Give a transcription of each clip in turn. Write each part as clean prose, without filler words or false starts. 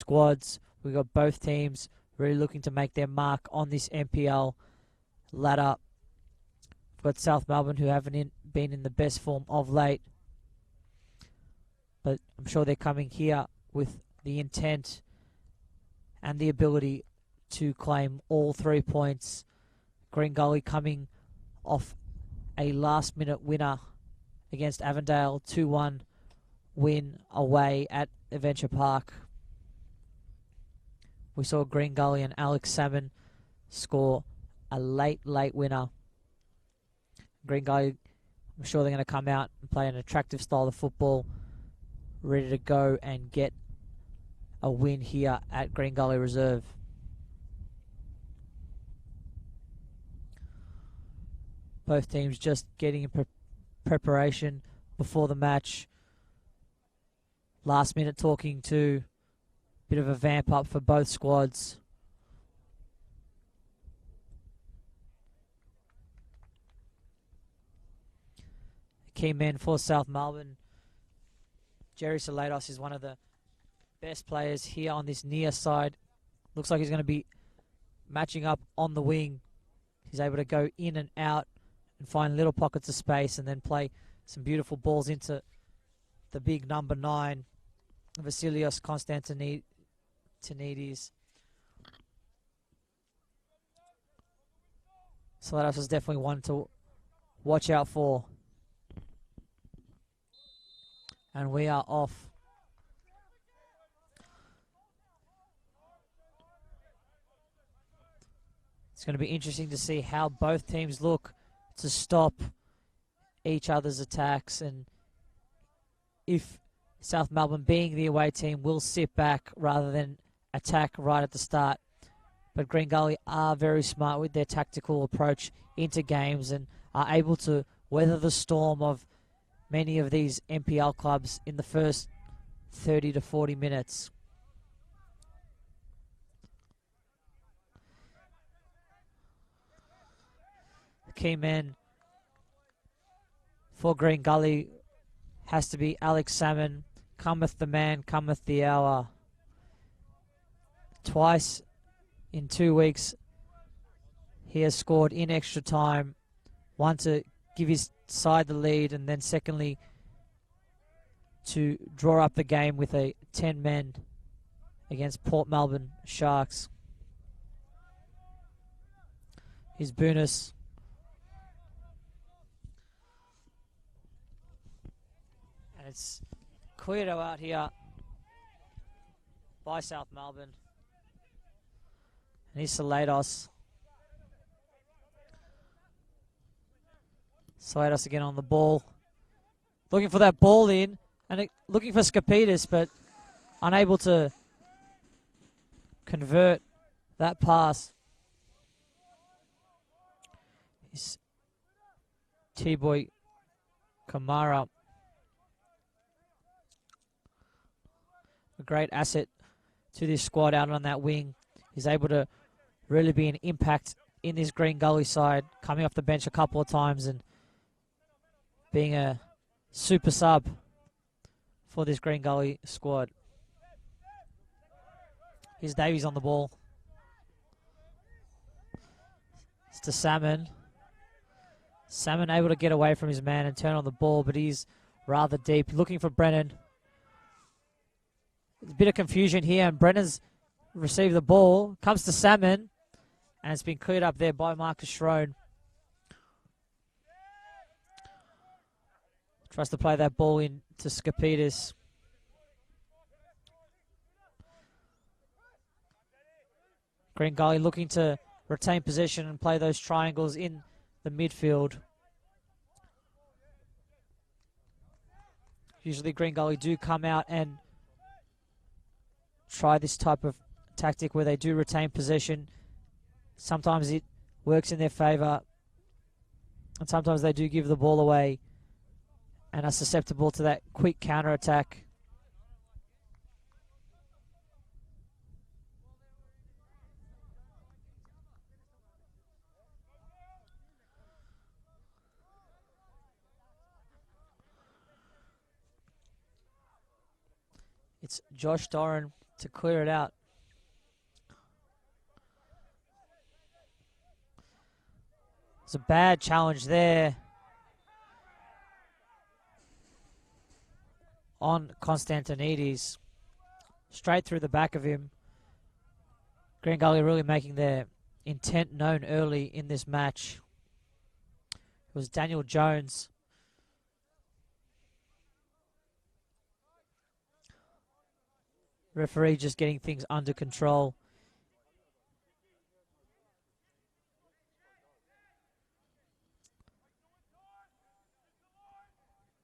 squads. We've got both teams really looking to make their mark on this NPL ladder. We've got South Melbourne, who haven't been in the best form of late, but I'm sure they're coming here with the intent and the ability to claim all 3 points. Gully coming off a last-minute winner against Avondale, 2-1 win away at Adventure Park. We saw Gully and Alex Salmon score a late winner. Gully, I'm sure they're going to come out and play an attractive style of football, ready to go and get a win here at Gully Reserve. Both teams just getting in preparation before the match. Last minute talking to, bit of a vamp up for both squads. Key men for South Melbourne. Jerry Salados is one of the best players here on this near side. Looks like he's going to be matching up on the wing. He's able to go in and out and find little pockets of space and then play some beautiful balls into the big number 9, Vasilios Konstantinidis. Salados is definitely one to watch out for. And we are off. It's going to be interesting to see how both teams look to stop each other's attacks, and if South Melbourne, being the away team, will sit back rather than attack right at the start. But Gully are very smart with their tactical approach into games and are able to weather the storm of many of these NPL clubs in the first 30 to 40 minutes. The key man for Gully has to be Alex Salmon. Cometh the man, cometh the hour. Twice in 2 weeks he has scored in extra time. One to give his side the lead, and then secondly to draw up the game with a 10 men against Port Melbourne Sharks. His bonus. And it's cleared out here by South Melbourne. And here's Salados. Salados again on the ball. Looking for that ball in. And looking for Skapitis, but unable to convert that pass. It's T-Boy Kamara. A great asset to this squad out on that wing. He's able to really be an impact in this Gully side, coming off the bench a couple of times and being a super sub for this Gully squad. Here's Davies on the ball. It's to Salmon. Salmon able to get away from his man and turn on the ball, but he's rather deep. Looking for Brennan. There's a bit of confusion here, and Brennan's received the ball. Comes to Salmon, and it's been cleared up there by Marcus Schrone. Tries to play that ball in to Skapitis. Gully looking to retain possession and play those triangles in the midfield. Usually Gully do come out and try this type of tactic where they do retain possession. Sometimes it works in their favour, and sometimes they do give the ball away and are susceptible to that quick counter-attack. It's Josh Doran to clear it out. It's a bad challenge there on Constantinides. Straight through the back of him. Green Gully really making their intent known early in this match. It was Daniel Jones. Referee just getting things under control.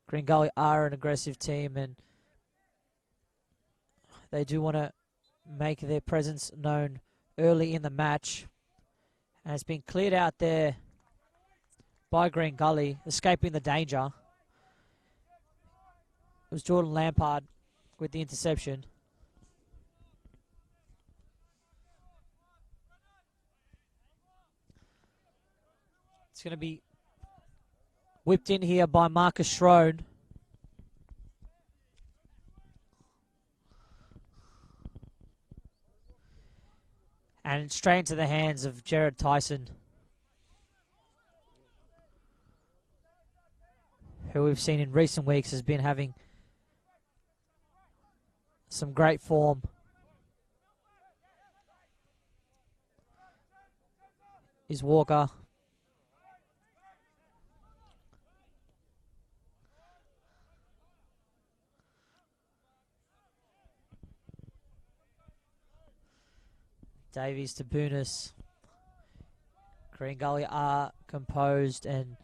Green Gully are an aggressive team, and they do want to make their presence known early in the match. And it's been cleared out there by Green Gully, escaping the danger. It was Jordan Lampard with the interception. It's going to be whipped in here by Marcus Schroen. And straight into the hands of Jared Tyson, who we've seen in recent weeks has been having some great form. Is Walker. Davies to Boonis. Green Gully are composed and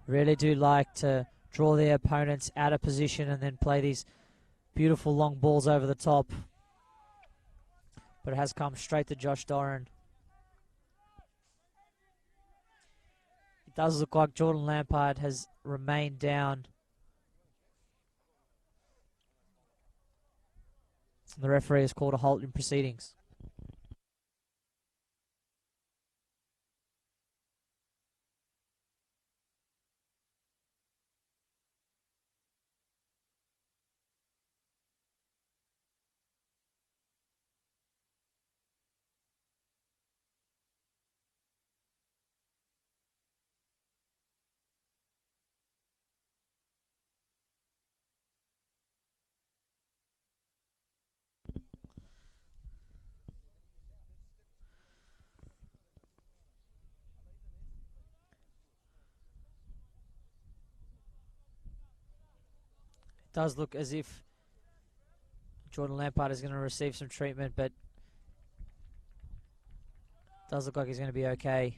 really do like to draw their opponents out of position and then play these beautiful long balls over the top. But it has come straight to Josh Doran. It does look like Jordan Lampard has remained down. The referee has called a halt in proceedings. Does look as if Jordan Lampard is going to receive some treatment, but does look like he's going to be okay.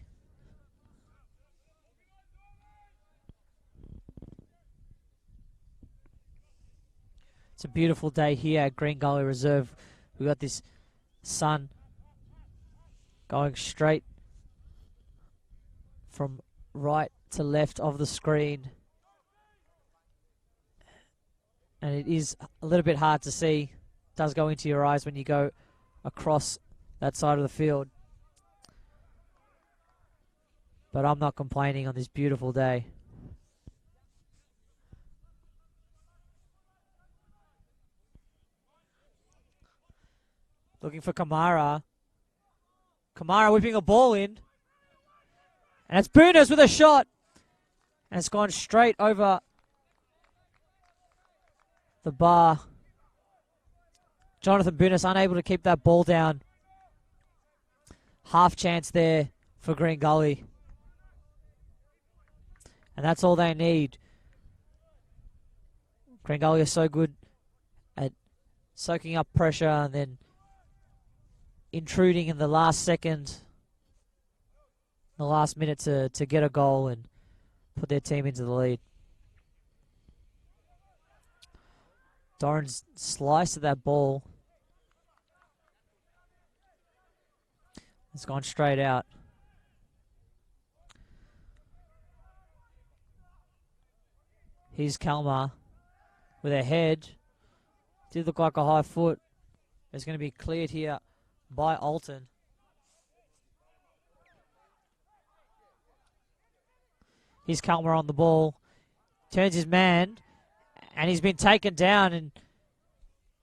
It's a beautiful day here at Green Gully Reserve. We've got this sun going straight from right to left of the screen. And it is a little bit hard to see. It does go into your eyes when you go across that side of the field. But I'm not complaining on this beautiful day. Looking for Kamara. Kamara whipping a ball in. And it's Boonis with a shot. And it's gone straight over the bar. Jonathan Boonis unable to keep that ball down. Half chance there for Green Gully. And that's all they need. Green Gully is so good at soaking up pressure and then intruding in the last second, the last minute to get a goal and put their team into the lead. Doran's slice of that ball. It's gone straight out. Here's Kalmar with a head. Did look like a high foot. It's going to be cleared here by Alton. Here's Kalmar on the ball. Turns his man. And he's been taken down. And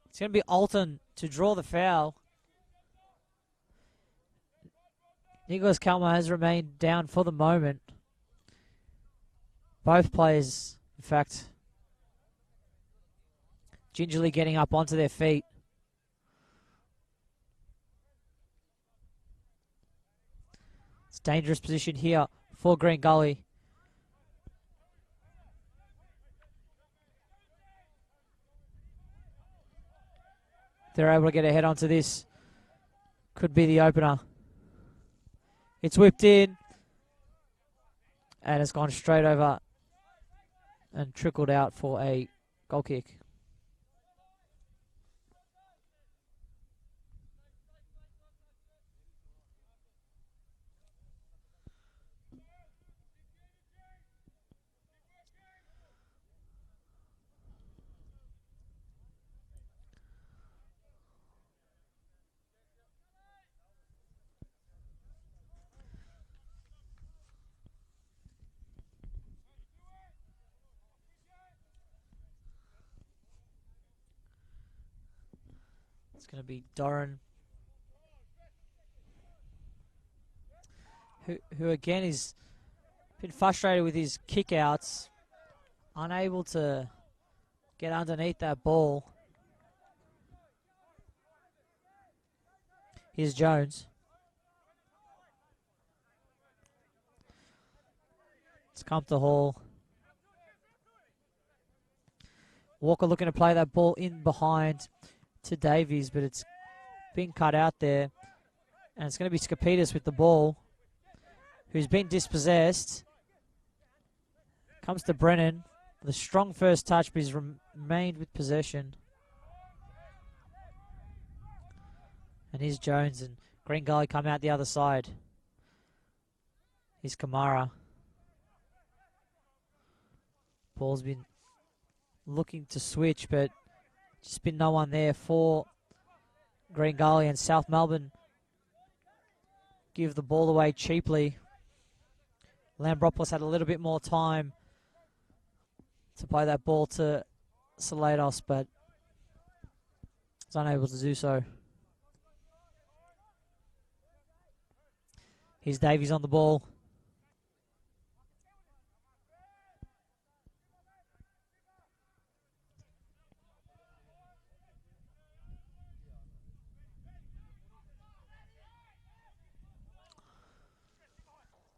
it's going to be Alton to draw the foul. Nicholas Kalmar has remained down for the moment. Both players, in fact, gingerly getting up onto their feet. It's a dangerous position here for Green Gully. They're able to get a head onto this. Could be the opener. It's whipped in. And it's gone straight over and trickled out for a goal kick. It's going to be Doran, who again is been frustrated with his kickouts, unable to get underneath that ball. Here's Jones. It's come to Hall. Walker looking to play that ball in behind to Davies, but it's been cut out there. And it's going to be Skapitas with the ball, who's been dispossessed. Comes to Brennan with a strong first touch, but he's remained with possession. And here's Jones, and Green Gully come out the other side. Here's Kamara. Ball's been looking to switch, but just been no one there for Green Gully, and South Melbourne give the ball away cheaply. Lambropoulos had a little bit more time to play that ball to Salados, but was unable to do so. Here's Davies on the ball.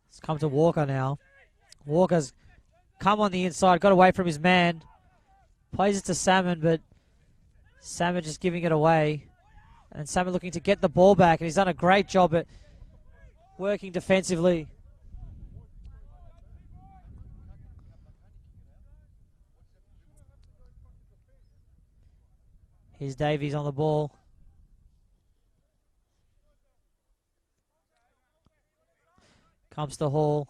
It's come to Walker now. Walker's come on the inside, got away from his man. Plays it to Salmon, but Salmon just giving it away. And Salmon looking to get the ball back, and he's done a great job at working defensively. Here's Davies on the ball. Comes to Hall.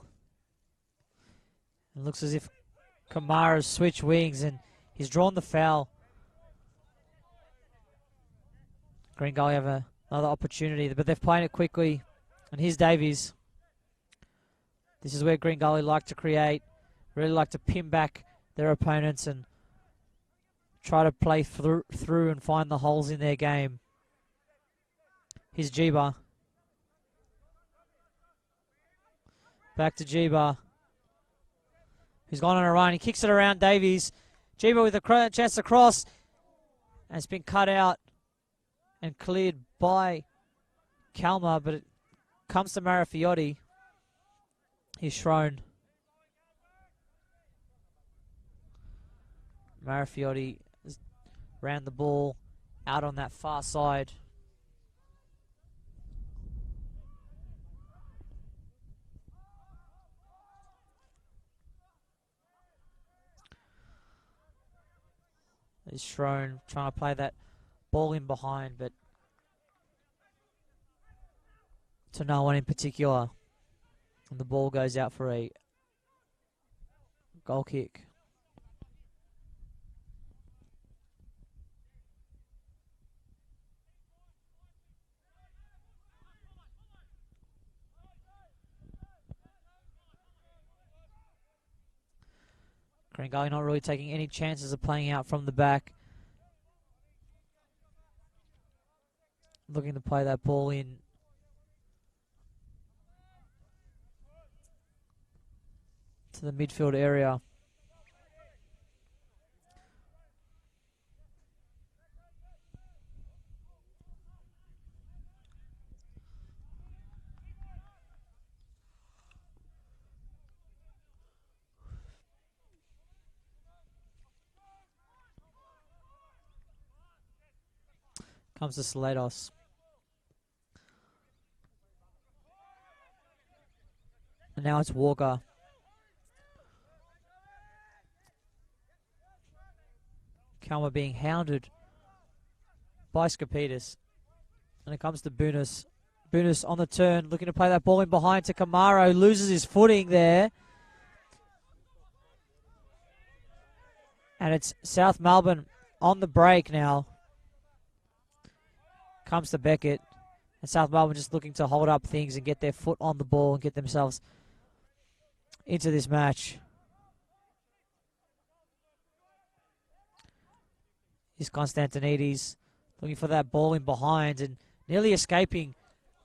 It looks as if Kamara's switched wings and he's drawn the foul. Green Gully have another opportunity, but they've played it quickly. And here's Davies. This is where Green Gully like to create, really like to pin back their opponents and try to play through and find the holes in their game. Here's Jiba. Back to Jiba, who's gone on a run. He kicks it around Davies. Jiba with a chance to cross. And it's been cut out and cleared by Kalmar, but it comes to Marafiotti. He's Shrone. Marafiotti ran the ball out on that far side. Is Shrone trying to play that ball in behind, but to no one in particular. And the ball goes out for a goal kick. Green Gully not really taking any chances of playing out from the back. looking to play that ball in. To the midfield area. Comes to Salados. And now it's Walker. Kalma being hounded by Skapitis. And it comes to Bunis. Bunis on the turn, looking to play that ball in behind to Kamaro. Loses his footing there. And it's South Melbourne on the break now. Comes to Beckett. And South Melbourne just looking to hold up things and get their foot on the ball and get themselves into this match. Here's Constantinides looking for that ball in behind and nearly escaping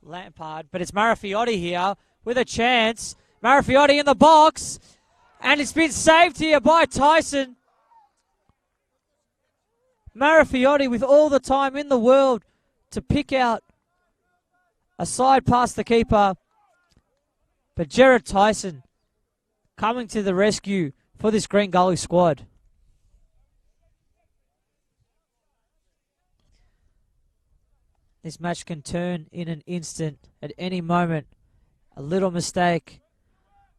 Lampard. But it's Marafiotti here with a chance. Marafiotti in the box. And it's been saved here by Tyson. Marafiotti with all the time in the world to pick out a side past the keeper. But Jared Tyson coming to the rescue for this Green Gully squad. This match can turn in an instant at any moment. A little mistake,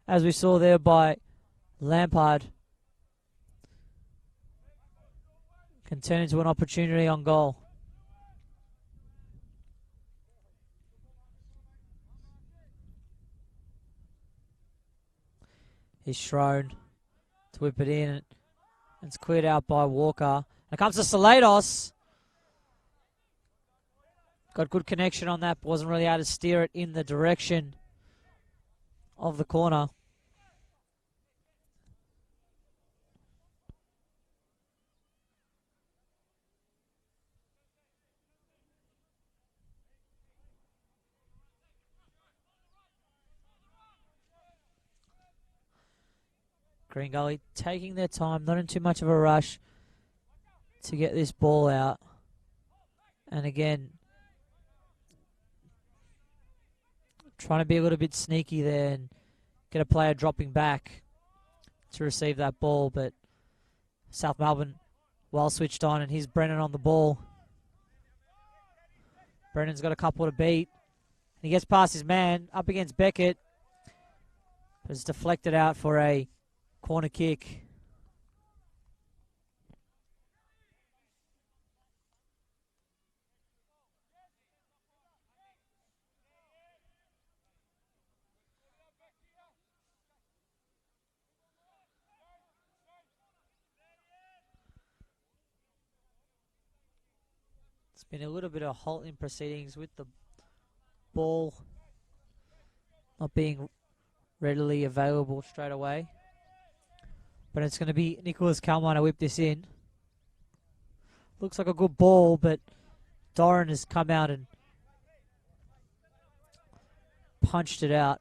as we saw there by Lampard, can turn into an opportunity on goal. He's Schroen to whip it in. It's cleared out by Walker. And it comes to Salados. Got good connection on that, but wasn't really able to steer it in the direction of the corner. Green Gully taking their time, not in too much of a rush to get this ball out. And again, trying to be a little bit sneaky there and get a player dropping back to receive that ball. But South Melbourne well switched on, and here's Brennan on the ball. Brennan's got a couple to beat. And he gets past his man, up against Beckett. But it's deflected out for a corner kick. It's been a little bit of halt in proceedings with the ball not being readily available straight away. But it's going to be Nicholas Kalman to whip this in. Looks like a good ball, but Doran has come out and punched it out.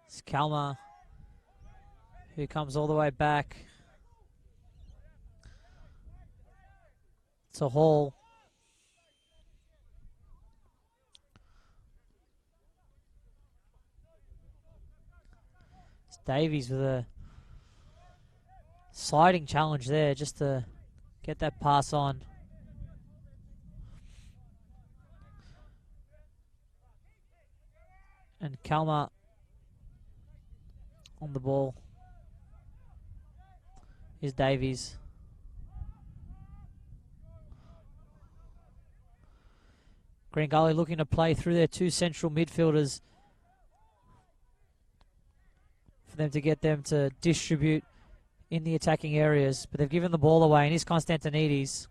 It's Kalma, who comes all the way back to Hall. It's Davies with a sliding challenge there just to get that pass on. And Kalma on the ball. Here's Davies. Green Gully looking to play through their two central midfielders for them to get them to distribute in the attacking areas. But they've given the ball away, and here's Constantinides.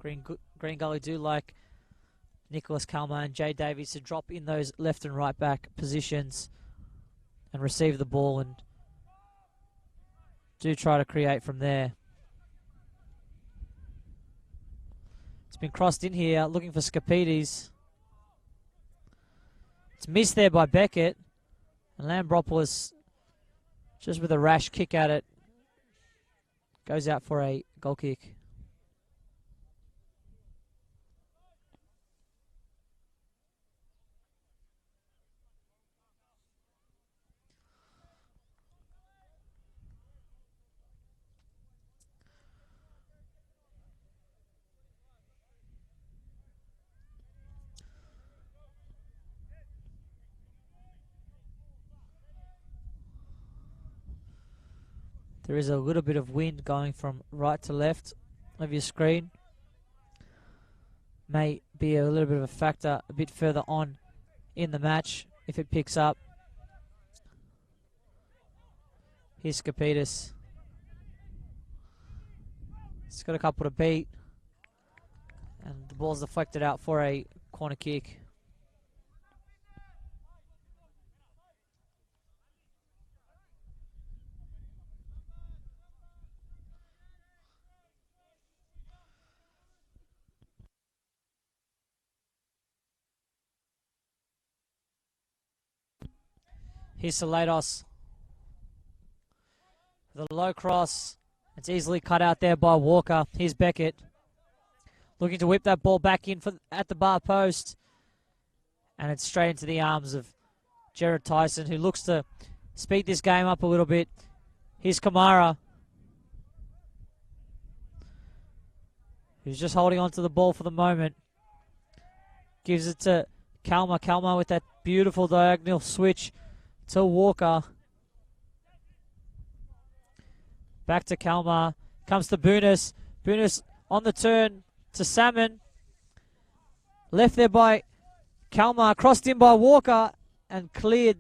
Green Gully do like Nicholas Kalma and Jay Davies to drop in those left and right back positions and receive the ball and do try to create from there. It's been crossed in here, looking for Skapides. It's missed there by Beckett. And Lambropoulos, just with a rash kick at it, goes out for a goal kick. There is a little bit of wind going from right to left of your screen. May be a little bit of a factor a bit further on in the match if it picks up. Here's Skapides. He's got a couple to beat. And the ball's deflected out for a corner kick. Here's Salados. The low cross. It's easily cut out there by Walker. Here's Beckett. Looking to whip that ball back in at the bar post. And it's straight into the arms of Jared Tyson, who looks to speed this game up a little bit. Here's Kamara, who's just holding on to the ball for the moment. Gives it to Kalma. Kalma with that beautiful diagonal switch to Walker. Back to Kalma. Comes to Bunis. Bunis on the turn to Salmon. Left there by Kalma. Crossed in by Walker. And cleared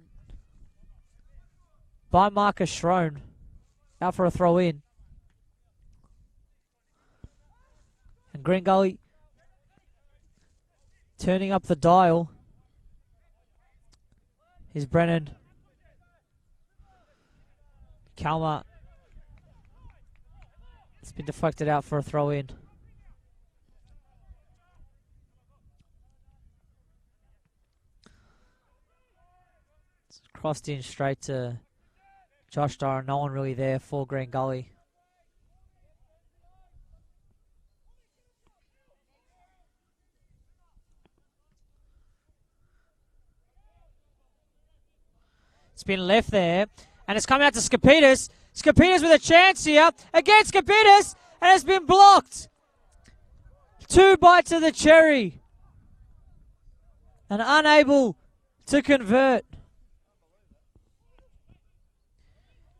by Marcus Schrone. Out for a throw in. And Green Gully turning up the dial. Here's Brennan. Kalma. It's been deflected out for a throw in. It's crossed in straight to Josh Dyer. No one really there for Green Gully. It's been left there. And it's coming out to Skapides. Skapides with a chance here. Again, Skapides. And it's been blocked. 2 bites of the cherry. And unable to convert.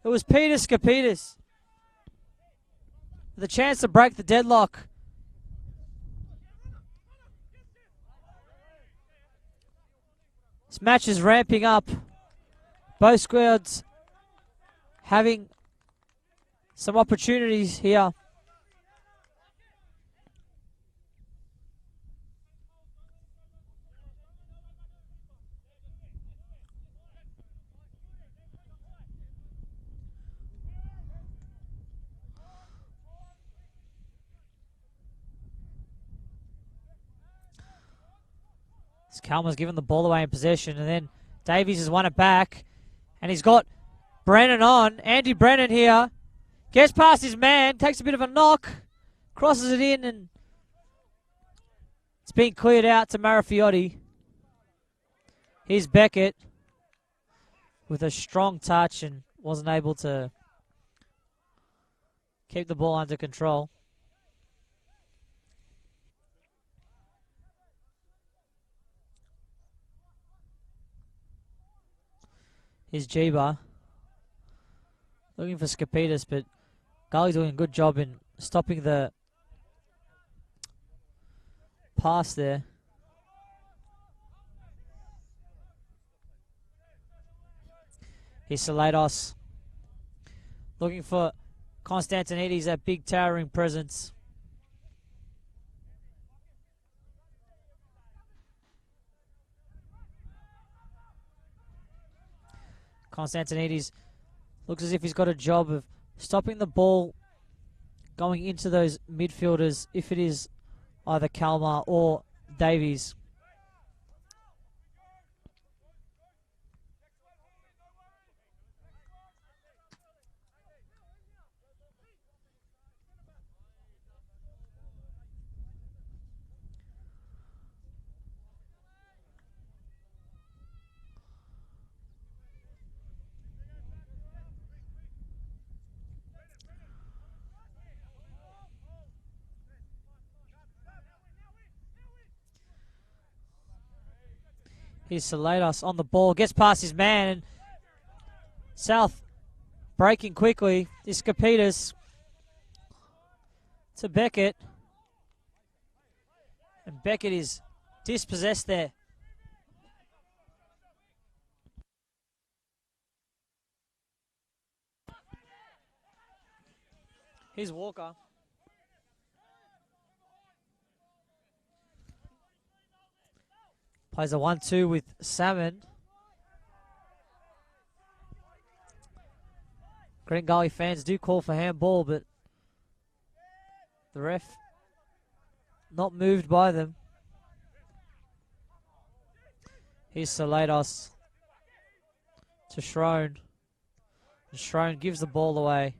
It was Peter Skapides. With a chance to break the deadlock. This match is ramping up. Both squads having some opportunities here. Kalma's given the ball away in possession, and then Davies has won it back. And he's got Brennan on. Andy Brennan here. Gets past his man. Takes a bit of a knock. Crosses it in. And it's been cleared out to Marafiotti. Here's Beckett. With a strong touch and wasn't able to keep the ball under control. Here's Jeeba. Looking for Skapides, but Gully doing a good job in stopping the pass there. Here's Salados. Looking for Constantinides, that big towering presence. Constantinides looks as if he's got a job of stopping the ball going into those midfielders if it is either Kalmar or Davies. Here's Salados on the ball, gets past his man, and South breaking quickly. Is Skapitas to Beckett. And Beckett is dispossessed there. Here's Walker. Plays a 1-2 with Salmon. Green Gully fans do call for handball, but the ref not moved by them. Here's Salados to Schrone. And Schrone gives the ball away.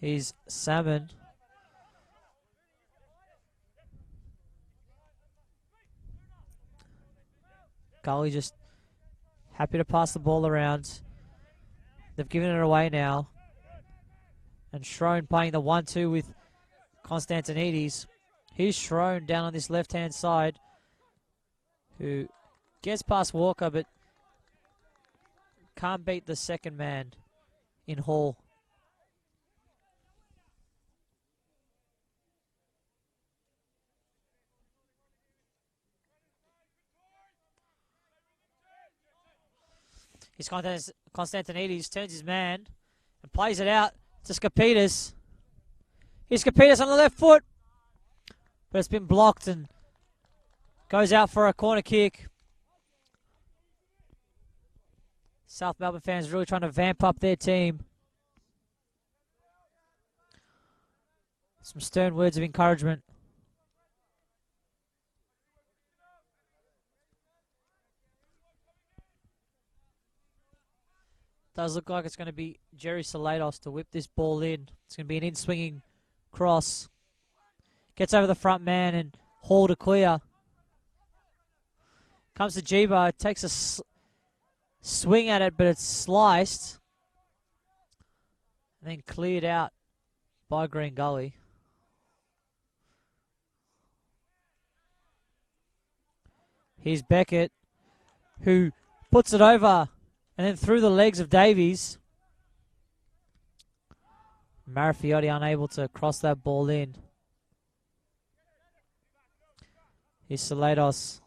Here's Salmon. Gully just happy to pass the ball around. They've given it away now. And Schrone playing the 1-2 with Constantinides. Here's Schrone down on this left-hand side, who gets past Walker but can't beat the second man in Hall. He's Constantinides, turns his man and plays it out to Skapitas. Here's Skapitas on the left foot, but it's been blocked and goes out for a corner kick. South Melbourne fans really trying to vamp up their team. Some stern words of encouragement. Does look like it's going to be Jerry Salados to whip this ball in. It's going to be an in-swinging cross. Gets over the front man and Hall to clear. Comes to Jiba, takes a swing at it, but it's sliced. And then cleared out by Green Gully. Here's Beckett, who puts it over and then through the legs of Davies. Marafiotti unable to cross that ball in. Here's Salados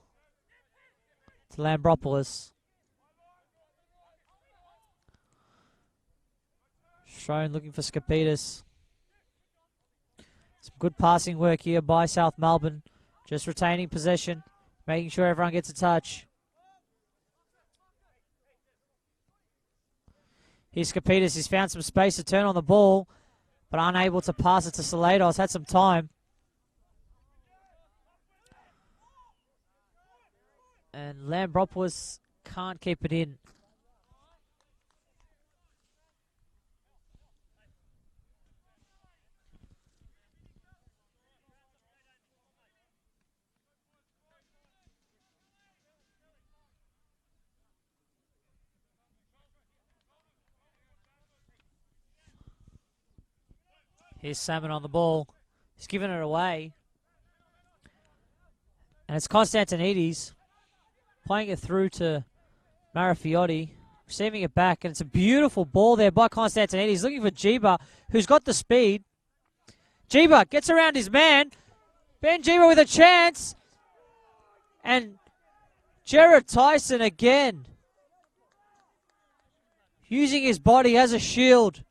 to Lambropoulos. Shown looking for Skapitas. Some good passing work here by South Melbourne. Just retaining possession, making sure everyone gets a touch. Here's Skapitas. He's found some space to turn on the ball, but unable to pass it to Salados. Had some time. And Lambropoulos can't keep it in. Here's Salmon on the ball. He's giving it away. And it's Constantinides playing it through to Marafiotti, receiving it back. And it's a beautiful ball there by Constantinides, looking for Jiba, who's got the speed. Jiba gets around his man. Ben Jiba with a chance. And Jared Tyson again, using his body as a shield.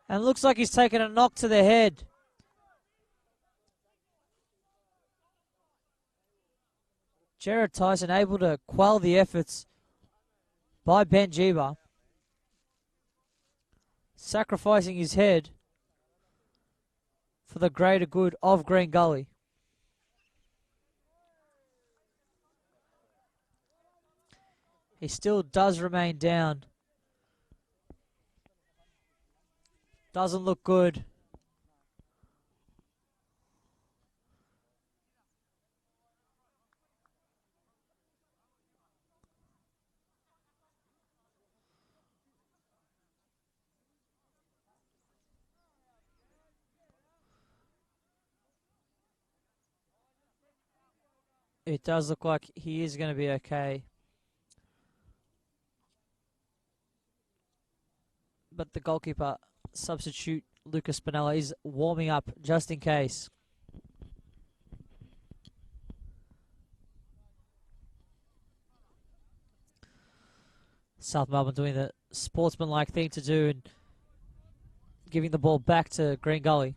And looks like he's taken a knock to the head. Jared Tyson able to quell the efforts by Ben Jeeba, sacrificing his head for the greater good of Green Gully. He still does remain down. Doesn't look good. It does look like he is going to be okay. But the goalkeeper substitute, Lucas Spinella, is warming up just in case. South Melbourne doing the sportsmanlike thing to do and giving the ball back to Green Gully.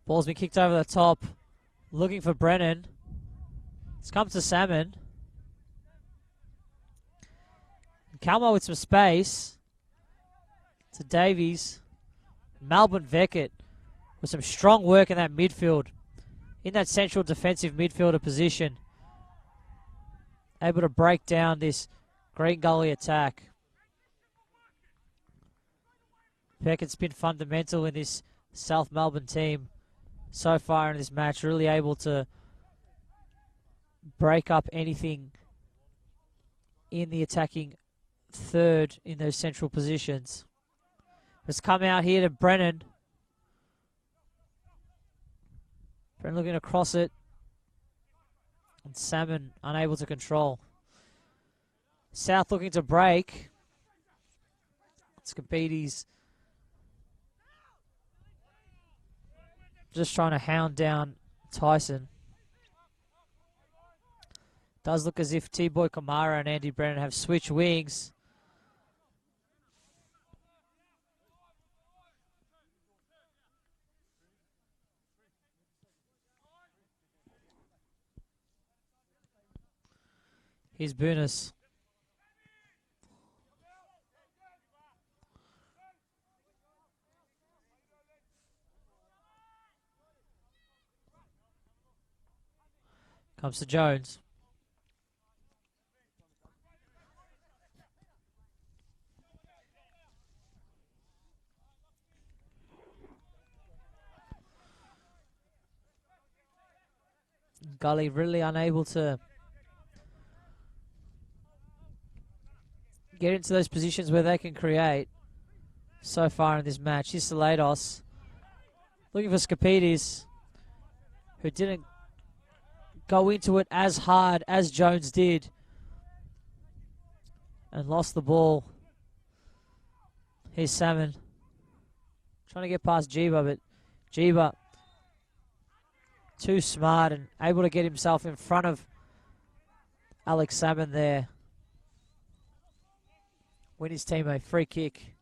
Ball's been kicked over the top. Looking for Brennan. It's come to Salmon. Calmo with some space. To Davies. Melbourne Beckett with some strong work in that midfield. In that central defensive midfielder position. Able to break down this Green Gully attack. Beckett's been fundamental in this South Melbourne team so far in this match, really able to break up anything in the attacking third in those central positions. It's come out here to Brennan. Brennan looking to cross it. And Salmon unable to control. South looking to break. Scapides just trying to hound down Tyson. Does look as if T-Boy Kamara and Andy Brennan have switched wings. Here's Boonus. Comes to Jones. Gully really unable to get into those positions where they can create so far in this match. Here's Salados looking for Scapides, who didn't go into it as hard as Jones did and lost the ball. Here's Salmon trying to get past Jeeba, but Jeeba too smart and able to get himself in front of Alex Salmon there. Win his team a free kick.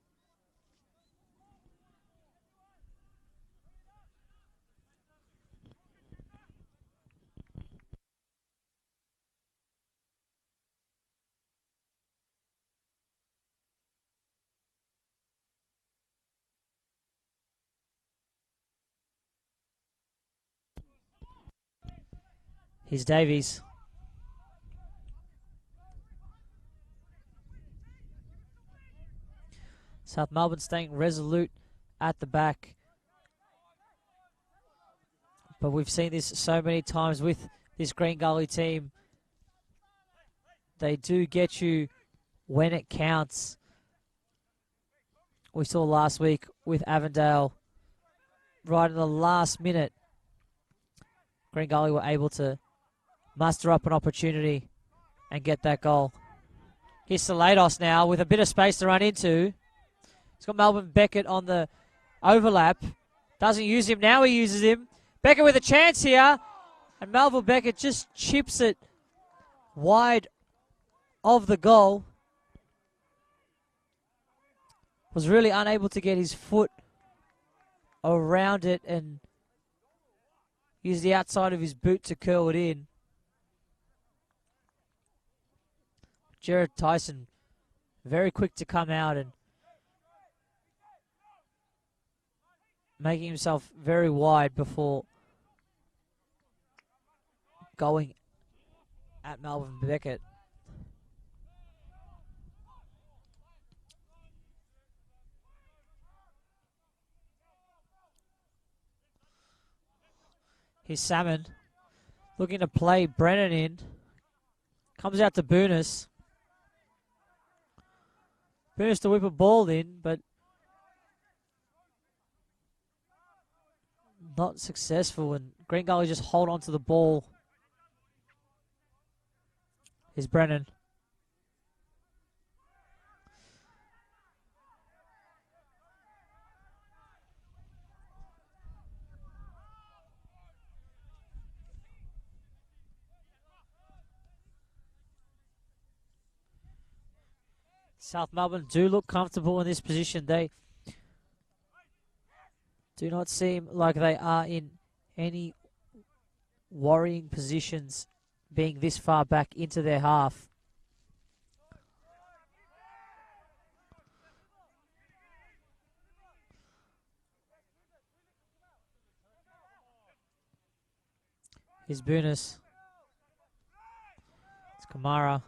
Here's Davies. South Melbourne staying resolute at the back. But we've seen this so many times with this Green Gully team. They do get you when it counts. We saw last week with Avondale, right in the last minute, Green Gully were able to muster up an opportunity and get that goal. Here's Salados now with a bit of space to run into. He's got Melbourne Beckett on the overlap. Doesn't use him. Now he uses him. Beckett with a chance here. And Melville Beckett just chips it wide of the goal. was really unable to get his foot around it and use the outside of his boot to curl it in. Jared Tyson very quick to come out and making himself very wide before going at Melvin Beckett. Here's Salmon looking to play Brennan in. Comes out to Boonis. Boonis to whip a ball in, but not successful. And Green Gully just hold on to the ball. Here's Brennan. South Melbourne do look comfortable in this position. They do not seem like they are in any worrying positions being this far back into their half. Here's Boonis. It's Kamara.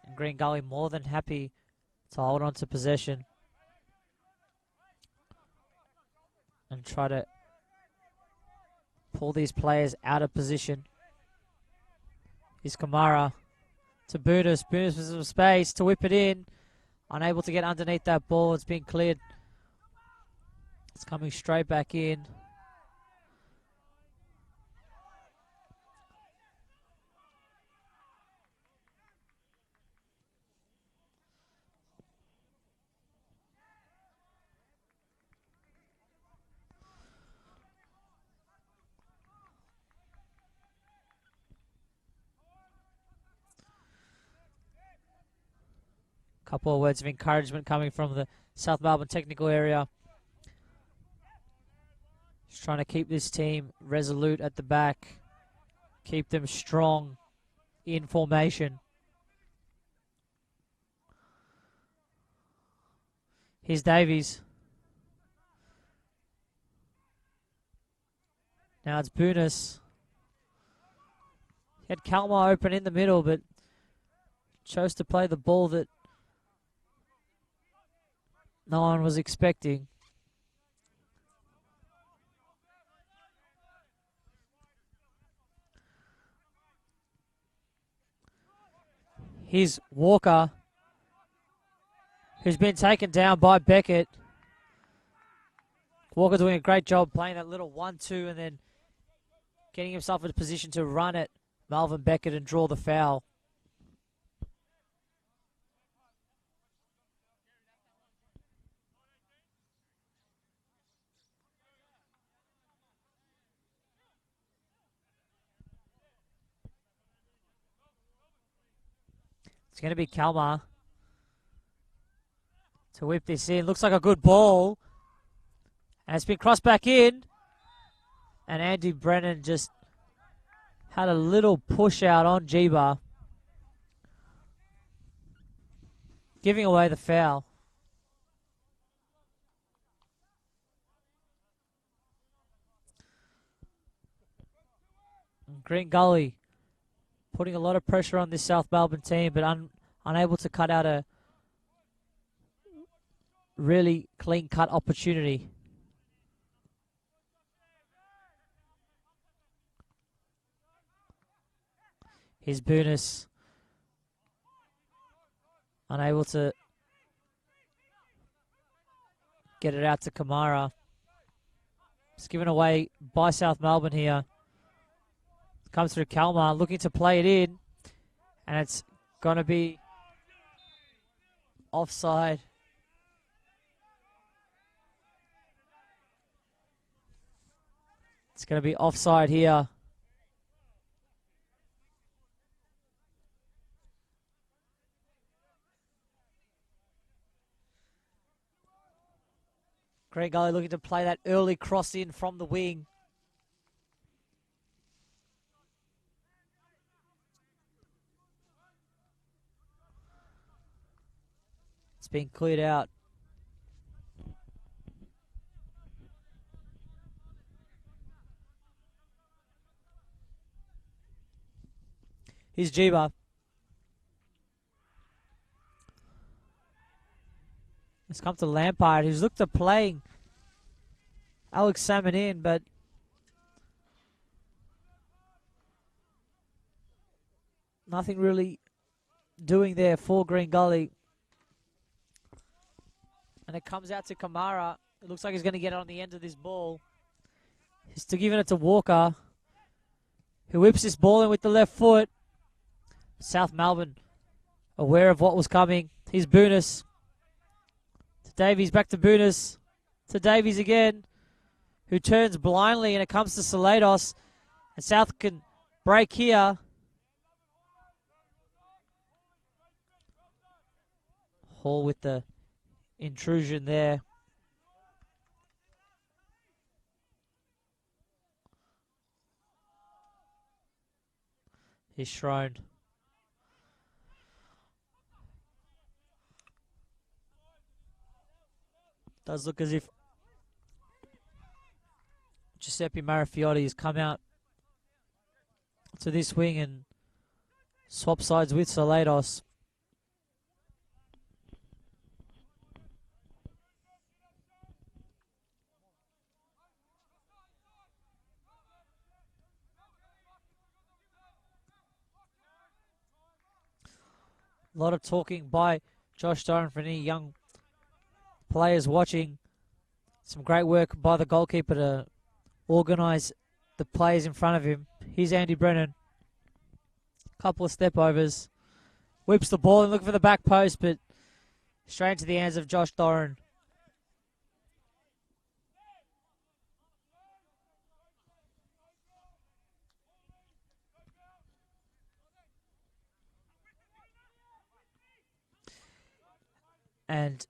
And Green Gully more than happy to hold on to possession and try to pull these players out of position. Here's Kamara to Boonis. Boonis with some space to whip it in. Unable to get underneath that ball. It's been cleared. It's coming straight back in. Couple of words of encouragement coming from the South Melbourne technical area. Just trying to keep this team resolute at the back. Keep them strong in formation. Here's Davies. Now it's Boonis. He had Kalmar open in the middle, but chose to play the ball that no one was expecting. Here's Walker, who's been taken down by Beckett. Walker doing a great job playing that little 1-2 and then getting himself in a position to run at Melvin Beckett and draw the foul. It's going to be Kalmar to whip this in. Looks like a good ball. And it's been crossed back in. And Andy Brennan just had a little push out on Jiba, giving away the foul. And Green Gully putting a lot of pressure on this South Melbourne team, but unable to cut out a really clean-cut opportunity. Here's Boonis. Unable to get it out to Kamara. It's given away by South Melbourne here. Comes through Kalmar, looking to play it in. And it's going to be offside. It's going to be offside here. Green Gully looking to play that early cross in from the wing. It's been cleared out. Here's Jiba. It's come to Lampard, who's looked at playing Alex Salmon in, but nothing really doing there for Green Gully. And it comes out to Kamara. It looks like he's going to get it on the end of this ball. He's still giving it to Walker, who whips this ball in with the left foot. South Melbourne aware of what was coming. Here's Boonis. To Davies, back to Boonis. To Davies again, who turns blindly, and it comes to Salados. And South can break here. Hall with the intrusion there. He's Shrone. Does look as if Giuseppe Marafiotti has come out to this wing and swap sides with Salados. A lot of talking by Josh Doran for any young players watching. Some great work by the goalkeeper to organise the players in front of him. Here's Andy Brennan. Couple of step overs. Whips the ball and looking for the back post, but straight into the hands of Josh Doran. And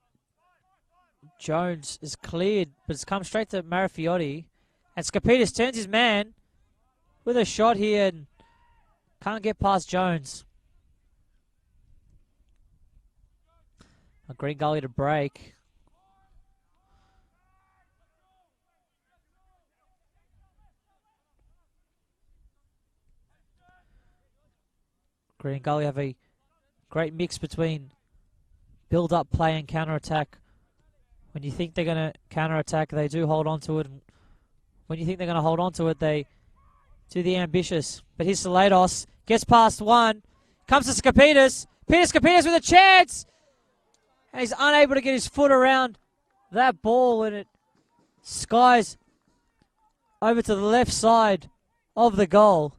Jones is cleared, but it's come straight to Marafiotti. And Skapitis turns his man with a shot here and can't get past Jones. A Green Gully to break. Green Gully have a great mix between build-up play and counter-attack. When you think they're going to counter-attack, they do hold on to it. And when you think they're going to hold on to it, they do the ambitious. But here's Salados. Gets past one. Comes to Skapitis. Skapitis with a chance. And he's unable to get his foot around that ball. And it skies over to the left side of the goal.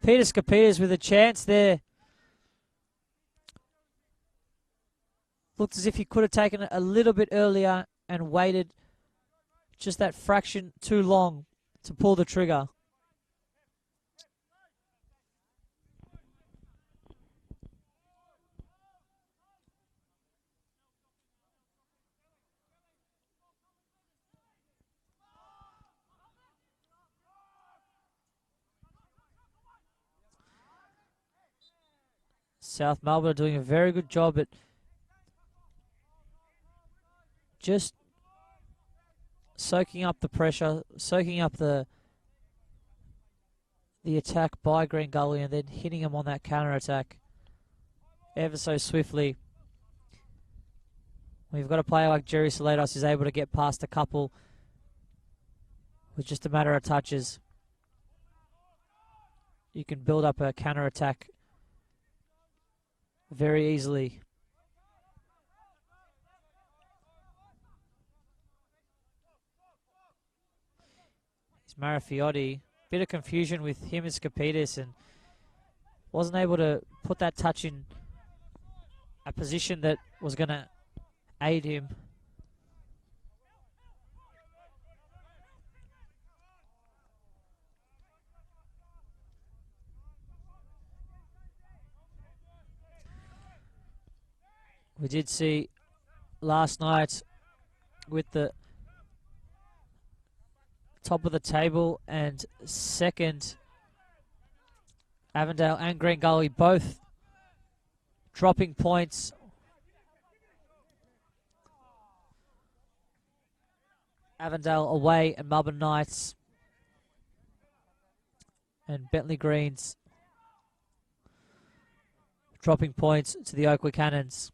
Skapitis with a chance there. Looked as if he could have taken it a little bit earlier and waited just that fraction too long to pull the trigger. South Melbourne are doing a very good job at just soaking up the pressure, soaking up the attack by Green Gully and then hitting him on that counter-attack ever so swiftly. We've got a player like Jerry Salados who's able to get past a couple with just a matter of touches. You can build up a counter-attack very easily. Marafiotti, bit of confusion with him and Skapitis, and wasn't able to put that touch in a position that was going to aid him. We did see last night with the top of the table, and second, Avondale and Green Gully both dropping points. Avondale away and Melbourne Knights and Bentley Greens dropping points to the Oakwood Cannons.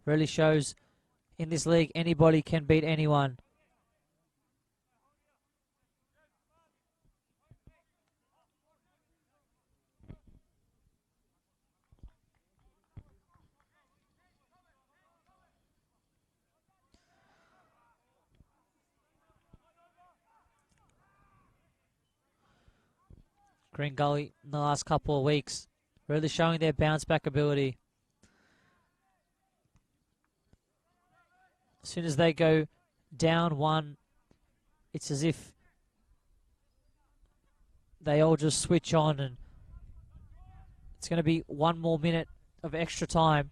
Really shows in this league anybody can beat anyone. Green Gully in the last couple of weeks really showing their bounce back ability. As soon as they go down one, it's as if they all just switch on, and it's going to be one more minute of extra time.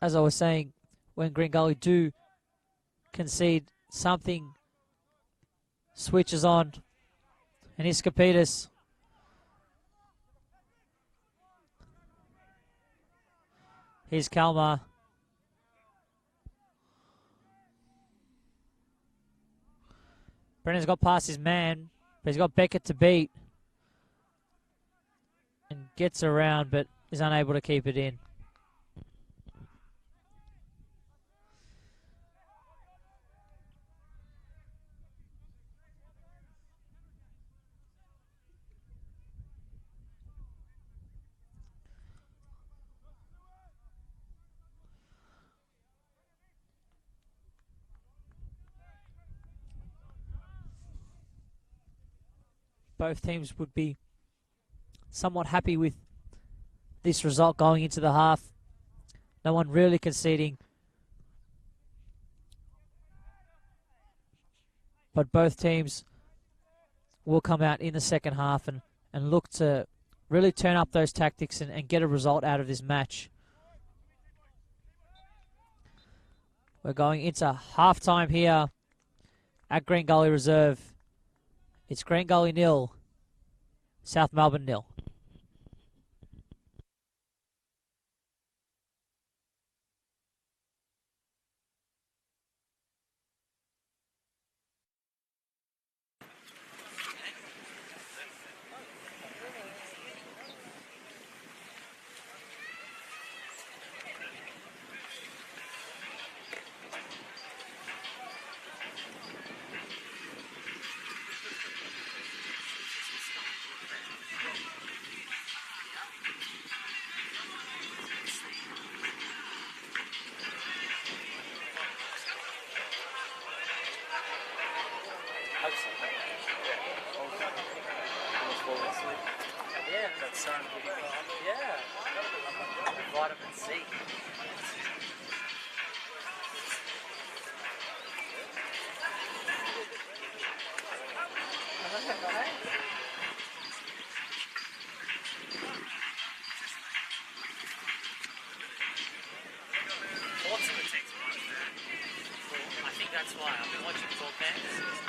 As I was saying, when Green Gully do concede, something switches on. And Iskapitis here's Kalmar. Brennan's got past his man, but he's got Beckett to beat. And gets around, but is unable to keep it in. Both teams would be somewhat happy with this result going into the half. No one really conceding. But both teams will come out in the second half and look to really turn up those tactics and get a result out of this match. We're going into halftime here at Green Gully Reserve. It's Green Gully 0, South Melbourne 0. Yeah, that's starting to be yeah. Vitamin C. I think that's why I've been watching four bands.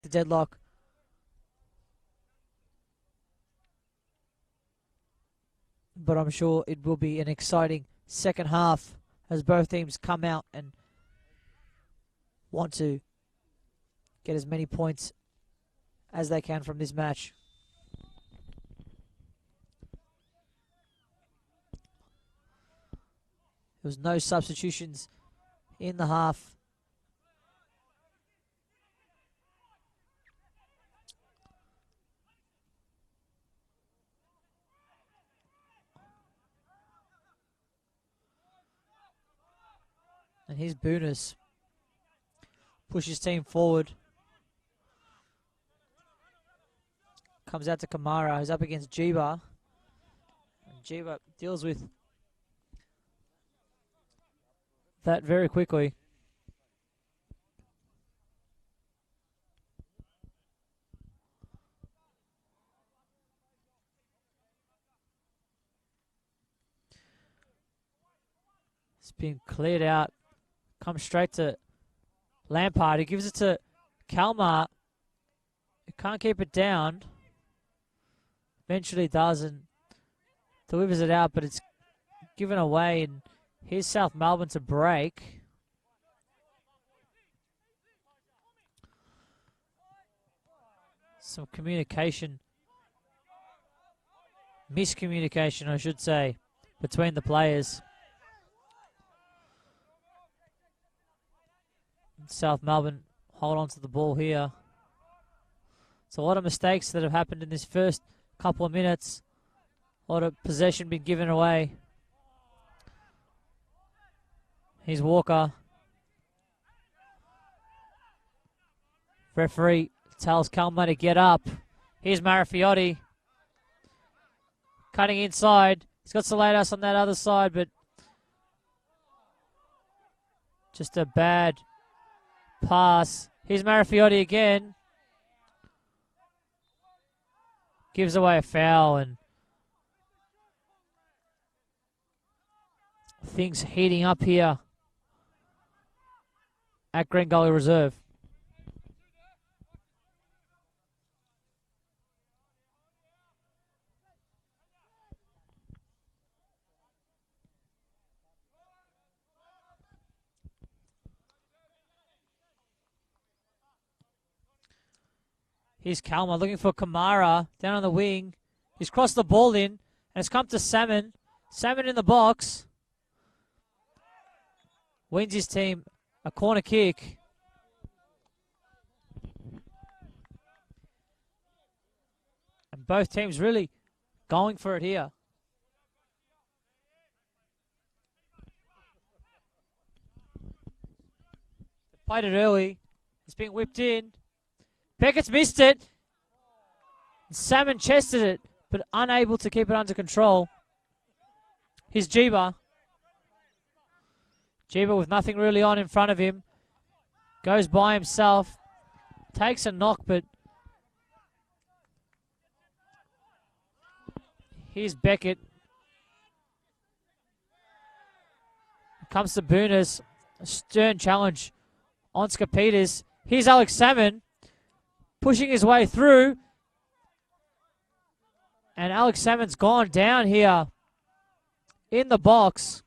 the deadlock. But I'm sure it will be an exciting second half as both teams come out and want to get as many points as they can from this match. There was no substitutions in the half. And here's Boonus. Push his team forward. Comes out to Kamara, who's up against Jiba. And Jiba deals with that very quickly. It's been cleared out. Comes straight to Lampard. He gives it to Kalmar. He can't keep it down. Eventually does and delivers it out, but it's given away. And here's South Melbourne to break. Some communication, miscommunication, I should say, between the players. South Melbourne hold on to the ball here. It's a lot of mistakes that have happened in this first couple of minutes. A lot of possession been given away. Here's Walker. Referee tells Kalmar to get up. Here's Marafiotti. Cutting inside. He's got Saladas on that other side, but just a bad pass. Here's Marafiotti again. Gives away a foul, and things heating up here at Gully Reserve. Here's Kalmar looking for Kamara down on the wing. He's crossed the ball in, and it's come to Salmon. Salmon in the box. Wins his team a corner kick. And both teams really going for it here. They played it early. It's being whipped in. Beckett's missed it. Salmon chested it, but unable to keep it under control. Here's Jiba. Jiba with nothing really on in front of him. Goes by himself. Takes a knock, but here's Beckett. Comes to Booners. A stern challenge on Skapitas. Here's Alex Salmon. Pushing his way through. And Alex Salmon's gone down here in the box.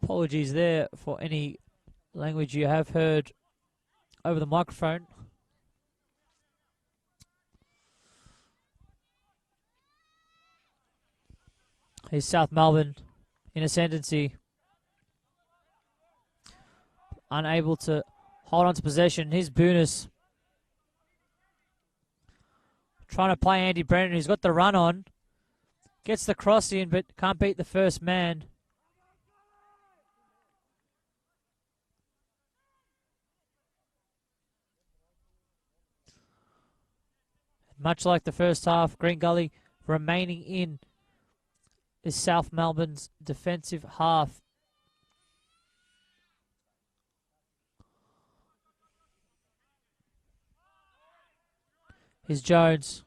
Apologies there for any language you have heard over the microphone. Here's South Melbourne in ascendancy. Unable to hold on to possession. Here's Boonus. Trying to play Andy Brennan, who's got the run on. Gets the cross in, but can't beat the first man. Much like the first half, Green Gully remaining in is South Melbourne's defensive half. Here's Jones.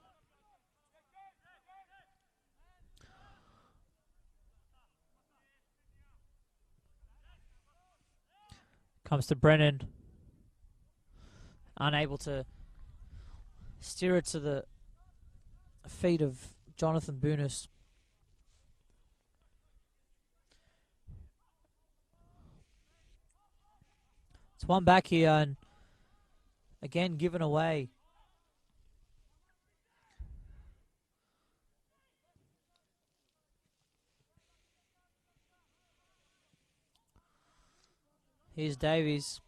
Comes to Brennan. Unable to steer it to the feet of Jonathan Boonis. It's one back here and again given away. Here's Davies.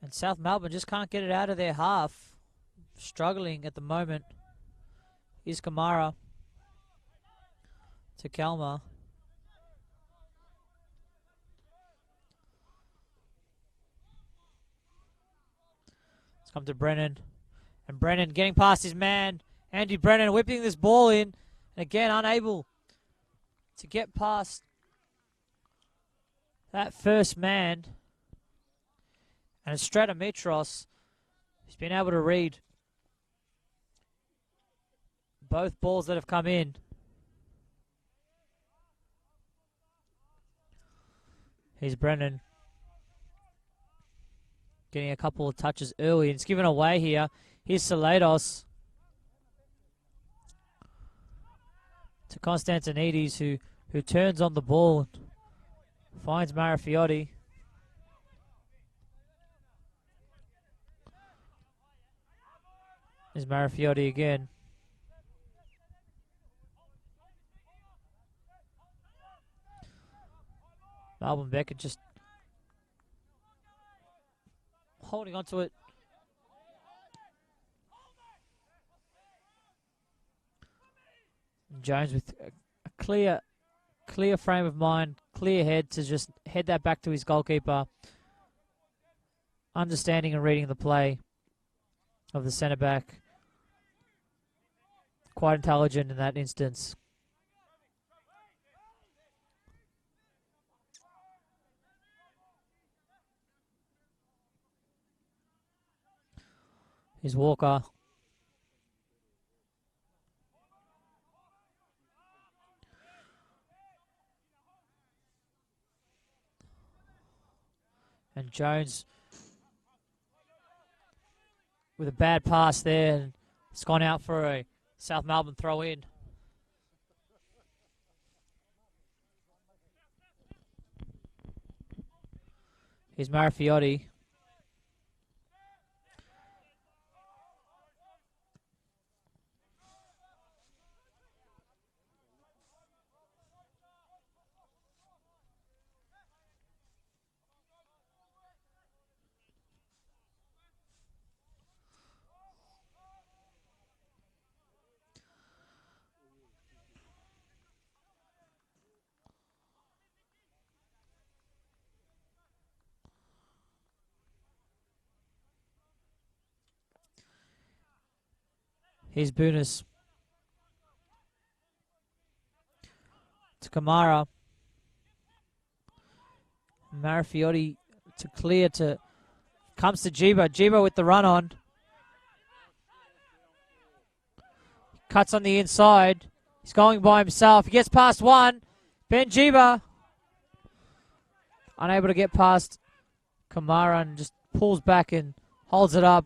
And South Melbourne just can't get it out of their half. Struggling at the moment. Here's Kamara. To Kalmar. It's come to Brennan. And Brennan getting past his man. Andy Brennan whipping this ball in. And again unable to get past that first man. And Stratomitros, he's been able to read both balls that have come in. Here's Brennan. Getting a couple of touches early. And it's given away here. Here's Salados. To Constantinides, who turns on the ball. Finds Marafiotti. There's Marafiotti again. Melbourne Beckett just holding on to it. Jones with a clear frame of mind, clear head to just head that back to his goalkeeper. Understanding and reading the play of the centre back. Quite intelligent in that instance. Here's Walker. And Jones with a bad pass there. And it's gone out for a South Melbourne throw in. Here's Marafiotti. Here's Boonis. To Kamara. Marafiotti to clear to... Comes to Jiba. Jiba with the run on. Cuts on the inside. He's going by himself. He gets past one. Ben Jiba. Unable to get past Kamara and just pulls back and holds it up.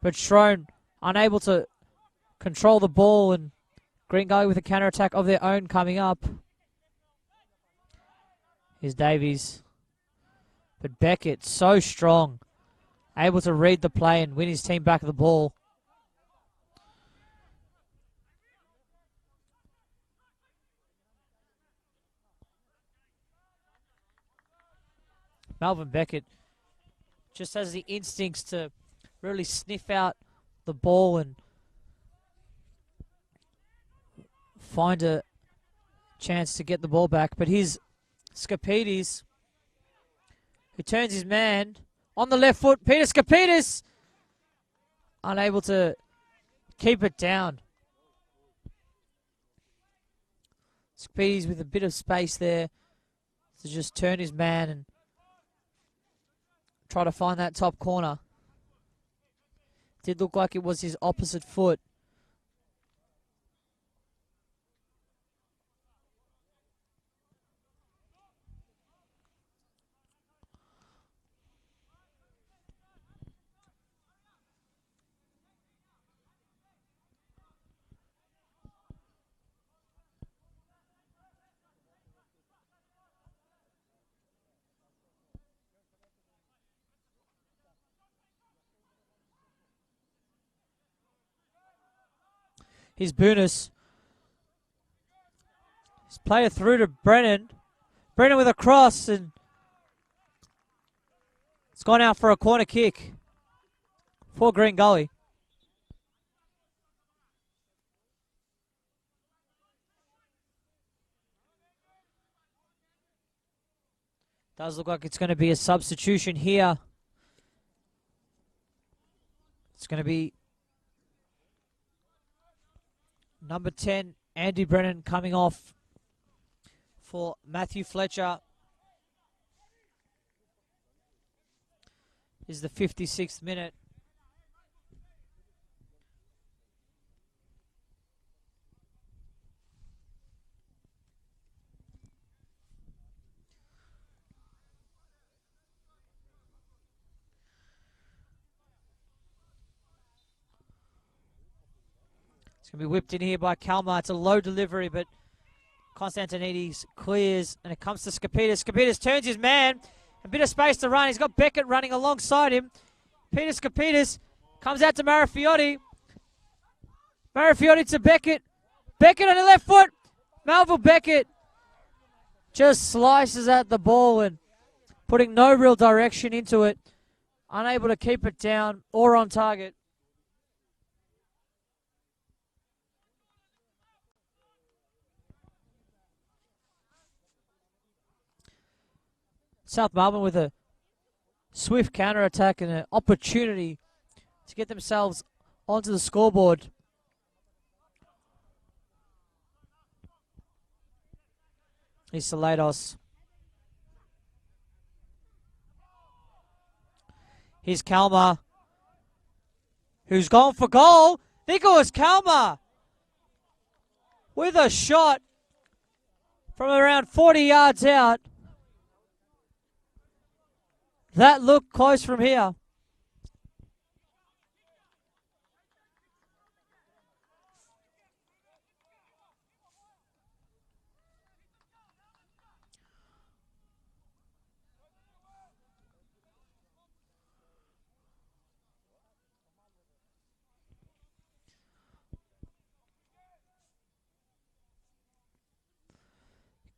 But Schroen unable to control the ball, and Green Gully with a counter-attack of their own coming up. Here's Davies. But Beckett, so strong. Able to read the play and win his team back the ball. Melvin Beckett just has the instincts to really sniff out the ball and find a chance to get the ball back. But here's Skapides, who turns his man on the left foot. Peter Skapides unable to keep it down. Skapides with a bit of space there to just turn his man and try to find that top corner. Did look like it was his opposite foot. Here's Boonis. He's played it through to Brennan. Brennan with a cross, and it's gone out for a corner kick for Green Gully. Does look like it's going to be a substitution here. It's going to be number 10, Andy Brennan, coming off for Matthew Fletcher. This is the 56th minute. It's going to be whipped in here by Kalmar. It's a low delivery, but Constantinides clears, and it comes to Skapides. Skapides turns his man. A bit of space to run. He's got Beckett running alongside him. Peter Skapides comes out to Marafiotti. Marafiotti to Beckett. Beckett on the left foot. Melville Beckett just slices at the ball and putting no real direction into it. Unable to keep it down or on target. South Melbourne with a swift counter-attack and an opportunity to get themselves onto the scoreboard. Here's Salados. Here's Kalmar, who's gone for goal. I think it was Kalmar with a shot from around 40 yards out. That looked close from here.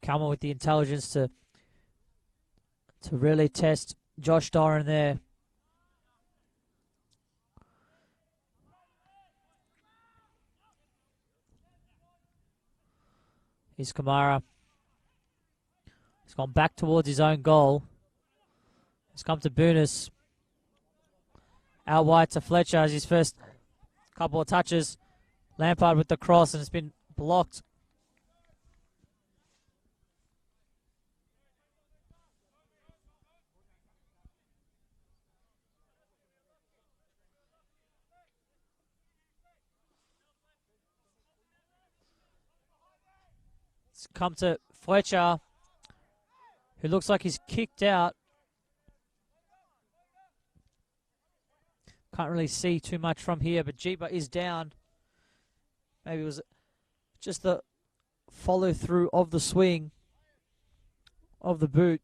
Come on with the intelligence to really test Josh Doran there. Here's Kamara. He's gone back towards his own goal. He's come to Boonis. Out wide to Fletcher as his first couple of touches. Lampard with the cross, and it's been blocked. Come to Fletcher, who looks like he's kicked out. Can't really see too much from here, but Jeeba is down. Maybe it was just the follow through of the swing of the boot.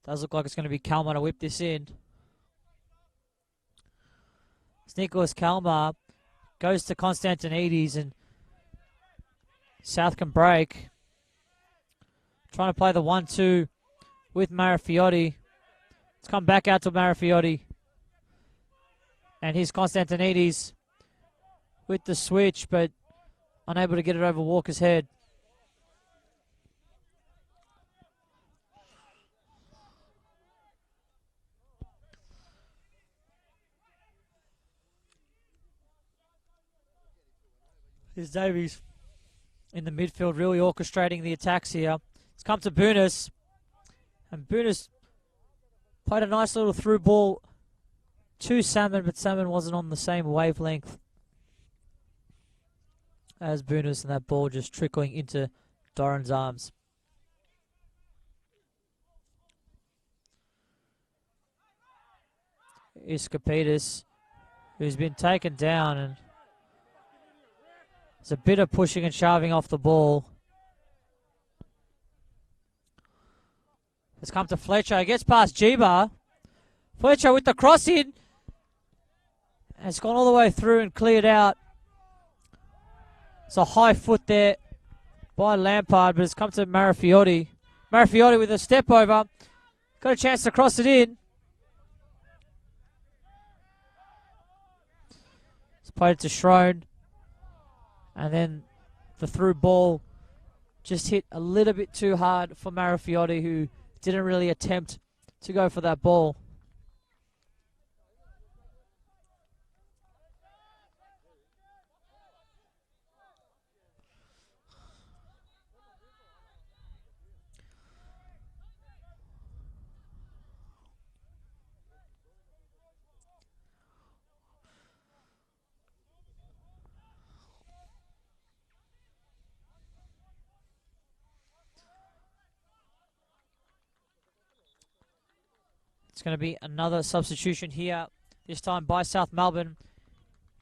Does look like it's going to be Kalmar to whip this in. It's Nicholas Kalmar goes to Constantinides, and South can break. Trying to play the 1-2 with Marafiotti. It's come back out to Marafiotti. And here's Constantinides with the switch, but unable to get it over Walker's head. Here's Davies in the midfield, really orchestrating the attacks here. It's come to Bunis. And Bunis played a nice little through ball to Salmon, but Salmon wasn't on the same wavelength as Bunis, and that ball just trickling into Doran's arms. Iskapitis, who's been taken down, and it's a bit of pushing and shoving off the ball. It's come to Fletcher. He gets past Jiba. Fletcher with the cross in. And it's gone all the way through and cleared out. It's a high foot there by Lampard, but it's come to Marafiotti. Marafiotti with a step over. Got a chance to cross it in. It's played it to Schrone. And then the through ball just hit a little bit too hard for Marafiotti, who didn't really attempt to go for that ball. It's going to be another substitution here, this time by South Melbourne.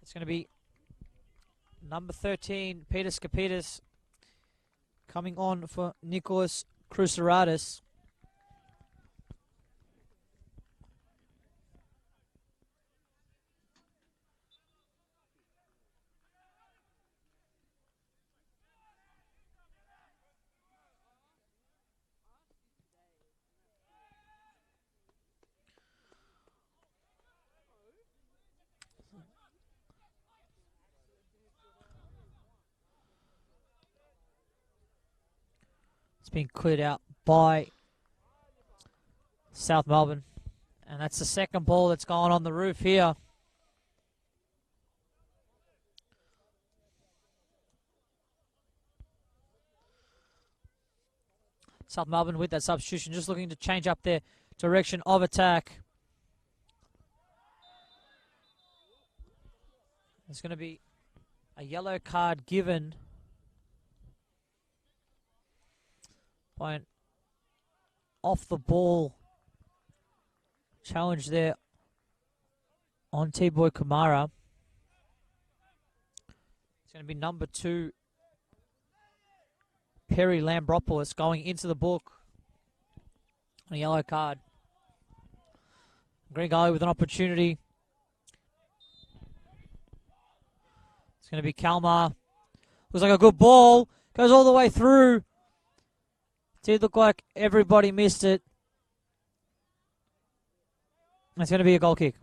It's going to be number 13, Peter Skapitis, coming on for Nicholas Cruceratis. It's been cleared out by South Melbourne. And that's the second ball that's gone on the roof here. South Melbourne with that substitution, just looking to change up their direction of attack. There's going to be a yellow card given by an off the ball challenge there on T-Boy Kamara. It's going to be number 2, Perry Lambropoulos, going into the book on a yellow card. Green Gully with an opportunity. It's going to be Kalmar. Looks like a good ball. Goes all the way through. Did look like everybody missed it. It's going to be a goal kick.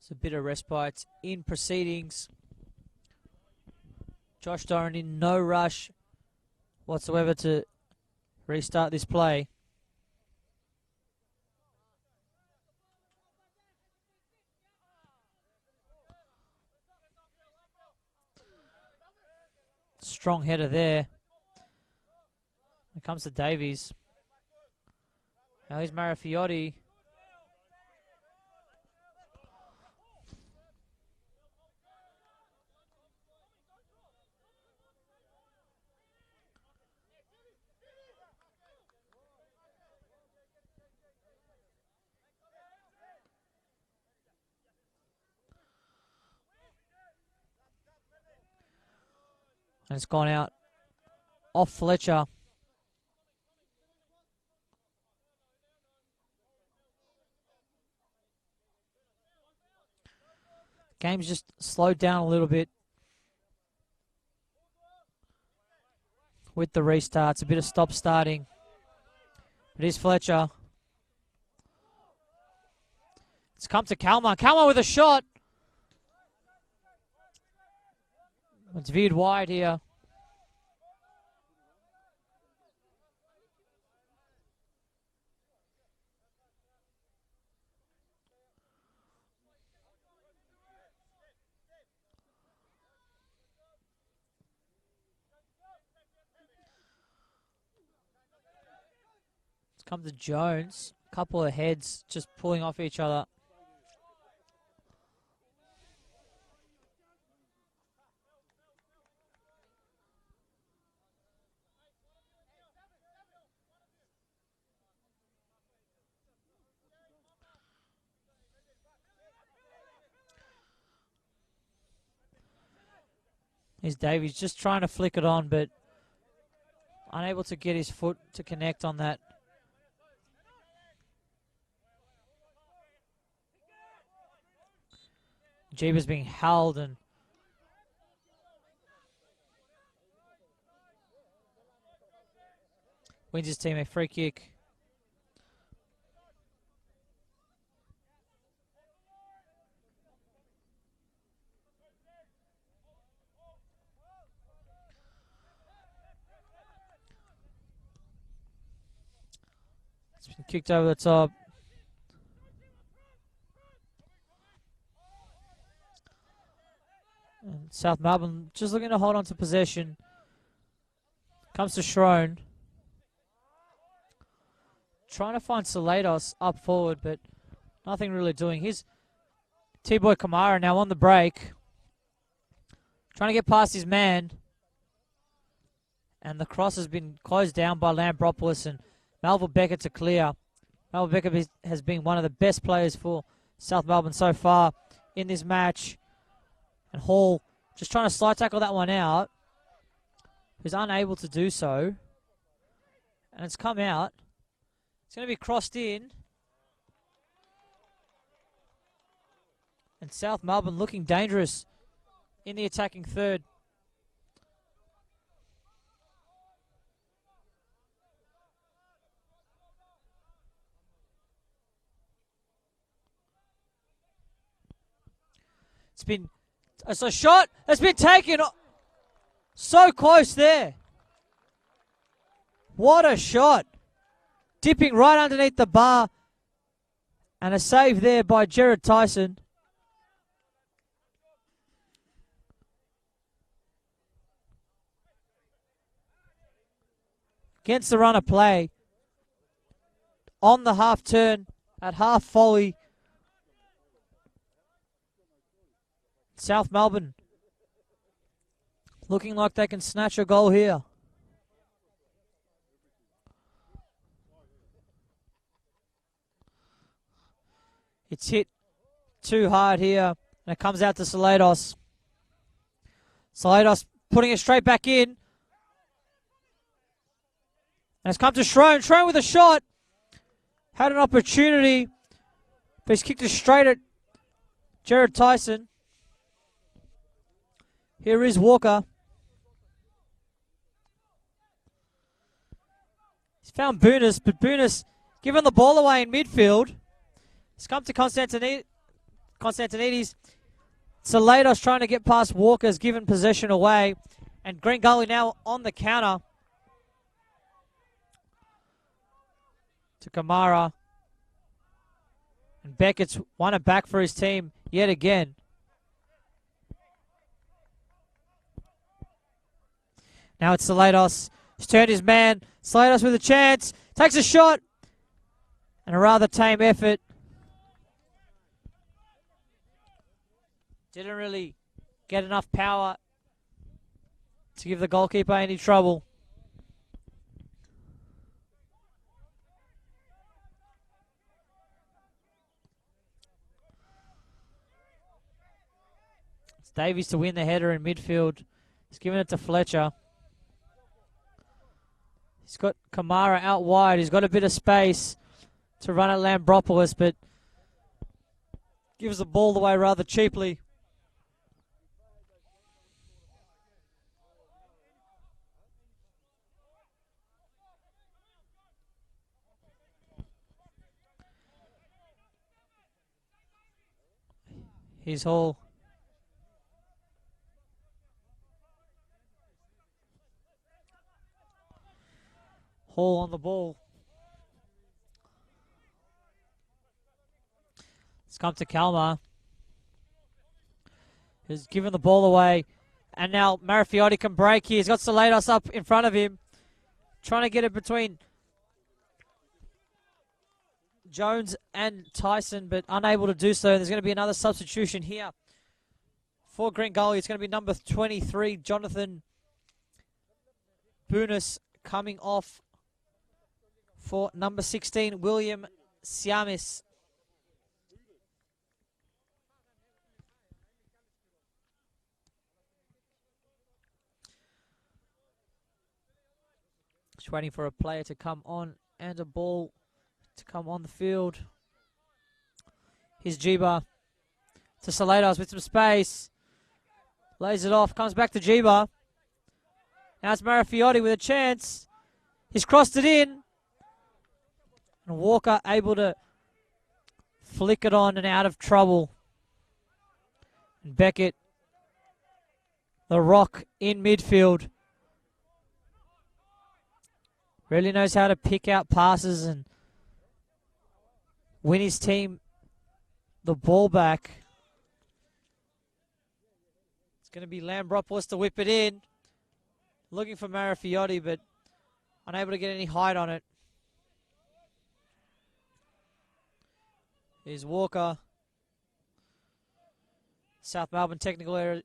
It's a bit of respite in proceedings. Josh Doran in no rush whatsoever to restart this play. Strong header there. Here comes to Davies. Now here's Marafiotti. And it's gone out off Fletcher. Game's just slowed down a little bit with the restarts. A bit of stop starting. It is Fletcher. It's come to Kalmar. Kalmar with a shot. It's veered wide here. It's come to Jones. Couple of heads just pulling off each other. Here's Davies just trying to flick it on, but unable to get his foot to connect on that. Jeeber's being held and wins his team a free kick. It's been kicked over the top. And South Melbourne just looking to hold on to possession. Comes to Shrone. Trying to find Salados up forward, but nothing really doing. Here's T-Boy Kamara now on the break. Trying to get past his man. And the cross has been closed down by Lambropoulos and Melville Becker to clear. Melville Becker has been one of the best players for South Melbourne so far in this match. And Hall just trying to slide tackle that one out. Who's unable to do so. And it's come out. It's going to be crossed in. And South Melbourne looking dangerous in the attacking third. It's a shot that's been taken. So close there. What a shot. Dipping right underneath the bar. And a save there by Jared Tyson. Against the run of play. On the half turn at half volley. South Melbourne looking like they can snatch a goal here. It's hit too hard here, and it comes out to Salados. Salados putting it straight back in. And it's come to Shrone. Shrone with a shot. Had an opportunity, but he's kicked it straight at Jared Tyson. Here is Walker. He's found Boonis, but Boonis giving the ball away in midfield. It's come to Constantinides. Salados trying to get past Walker's given possession away. And Green Gully now on the counter. To Kamara. And Beckett's won it back for his team yet again. Now it's Salados. He's turned his man. Salados with a chance. Takes a shot. And a rather tame effort. Didn't really get enough power to give the goalkeeper any trouble. It's Davies to win the header in midfield. He's giving it to Fletcher. He's got Kamara out wide. He's got a bit of space to run at Lambropoulos, but gives the ball away rather cheaply. Here's Hall. Hall on the ball. It's come to Kalmar, who's given the ball away. And now Marafiotti can break here. He's got Salados up in front of him, trying to get it between Jones and Tyson, but unable to do so. There's going to be another substitution here for Green Gully. It's going to be number 23, Jonathan Bunis, coming off for number 16, William Siamis. Just waiting for a player to come on and a ball to come on the field. Here's Jiba to Salados with some space. Lays it off, comes back to Jiba. Now it's Marafiotti with a chance. He's crossed it in. And Walker able to flick it on and out of trouble. And Beckett, the rock in midfield, really knows how to pick out passes and win his team the ball back. It's going to be Lambropoulos to whip it in. Looking for Marafiotti, but unable to get any height on it. Here's Walker. South Melbourne technical area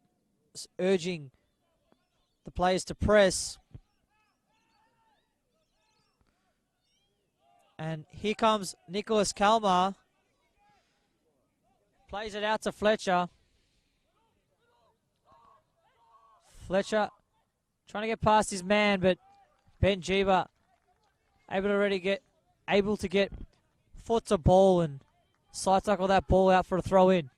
urging the players to press. And here comes Nicholas Kalmar. Plays it out to Fletcher. Fletcher trying to get past his man, but Ben Jiba able to get foot to ball and side tackle that ball out for a throw in.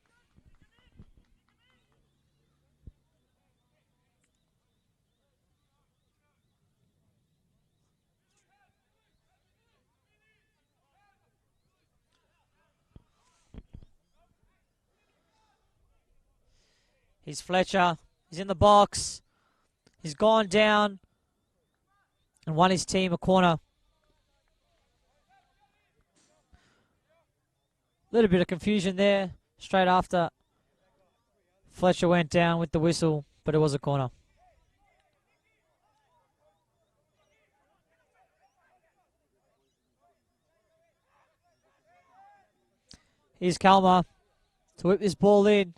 Here's Fletcher. He's in the box. He's gone down and won his team a corner. Little bit of confusion there straight after Fletcher went down with the whistle, but it was a corner. Here's Kalmar to whip this ball in.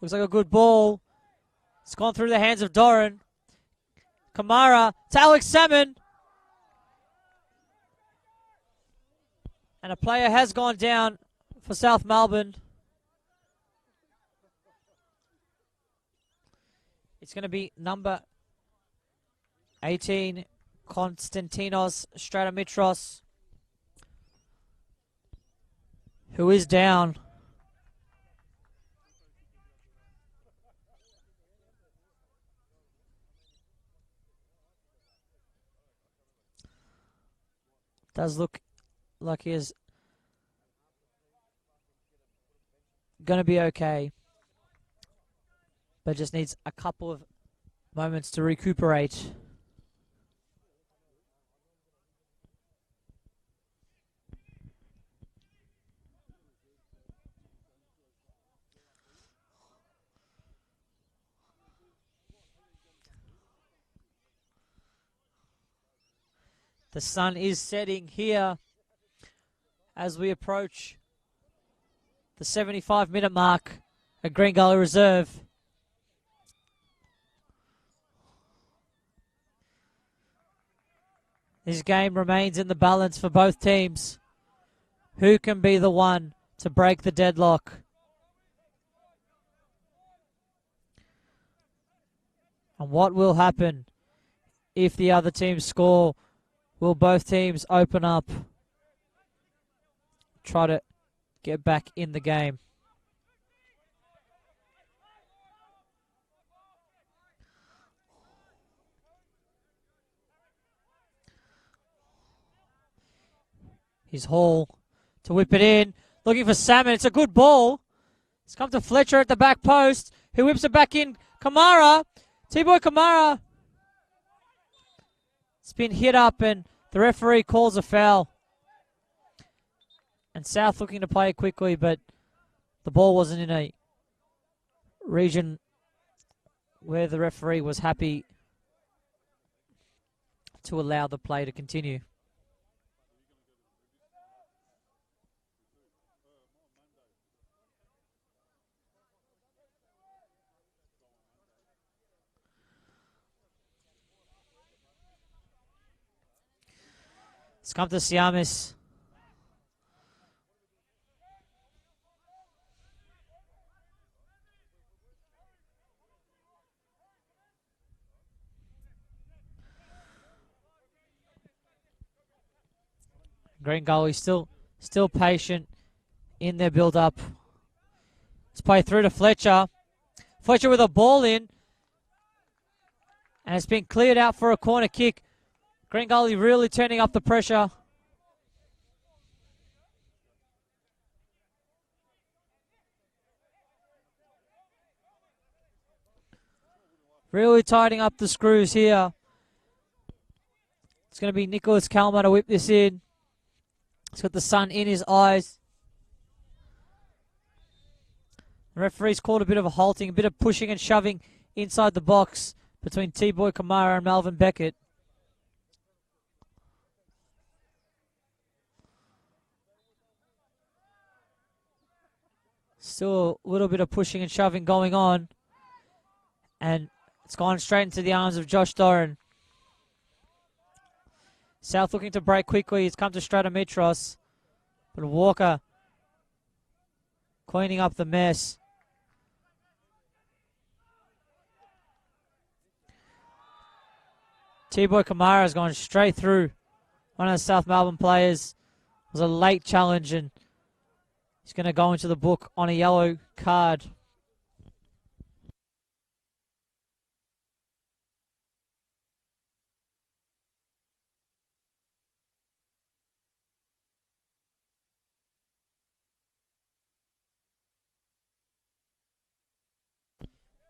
Looks like a good ball. It's gone through the hands of Doran. Kamara to Alex Salmon. And a player has gone down for South Melbourne. It's going to be number 18, Konstantinos Stratomitros, who is down. Does look like he is going to be okay, but just needs a couple of moments to recuperate. The sun is setting here as we approach the 75-minute mark at Green Gully Reserve. This game remains in the balance for both teams. Who can be the one to break the deadlock? And what will happen if the other team score? Will both teams open up, try to get back in the game? Here's Hall to whip it in. Looking for Salmon. It's a good ball. It's come to Fletcher at the back post, who whips it back in. Kamara. T-Boy Kamara. It's been hit up and the referee calls a foul. And South looking to play it quickly, but the ball wasn't in a region where the referee was happy to allow the play to continue. It's come to Siamis. Green Gully still patient in their build-up. Let's play through to Fletcher. Fletcher with a ball in. And it's been cleared out for a corner kick. Green Gully really turning up the pressure. Really tightening up the screws here. It's going to be Nicholas Kalmar to whip this in. He's got the sun in his eyes. The referee's called a bit of a halting, a bit of pushing and shoving inside the box between T-Boy Kamara and Melvin Beckett. Still a little bit of pushing and shoving going on. And it's gone straight into the arms of Josh Doran. South looking to break quickly. It's come to Stratomitros. But Walker cleaning up the mess. T-Boy Kamara has gone straight through one of the South Melbourne players. It was a late challenge and he's going to go into the book on a yellow card.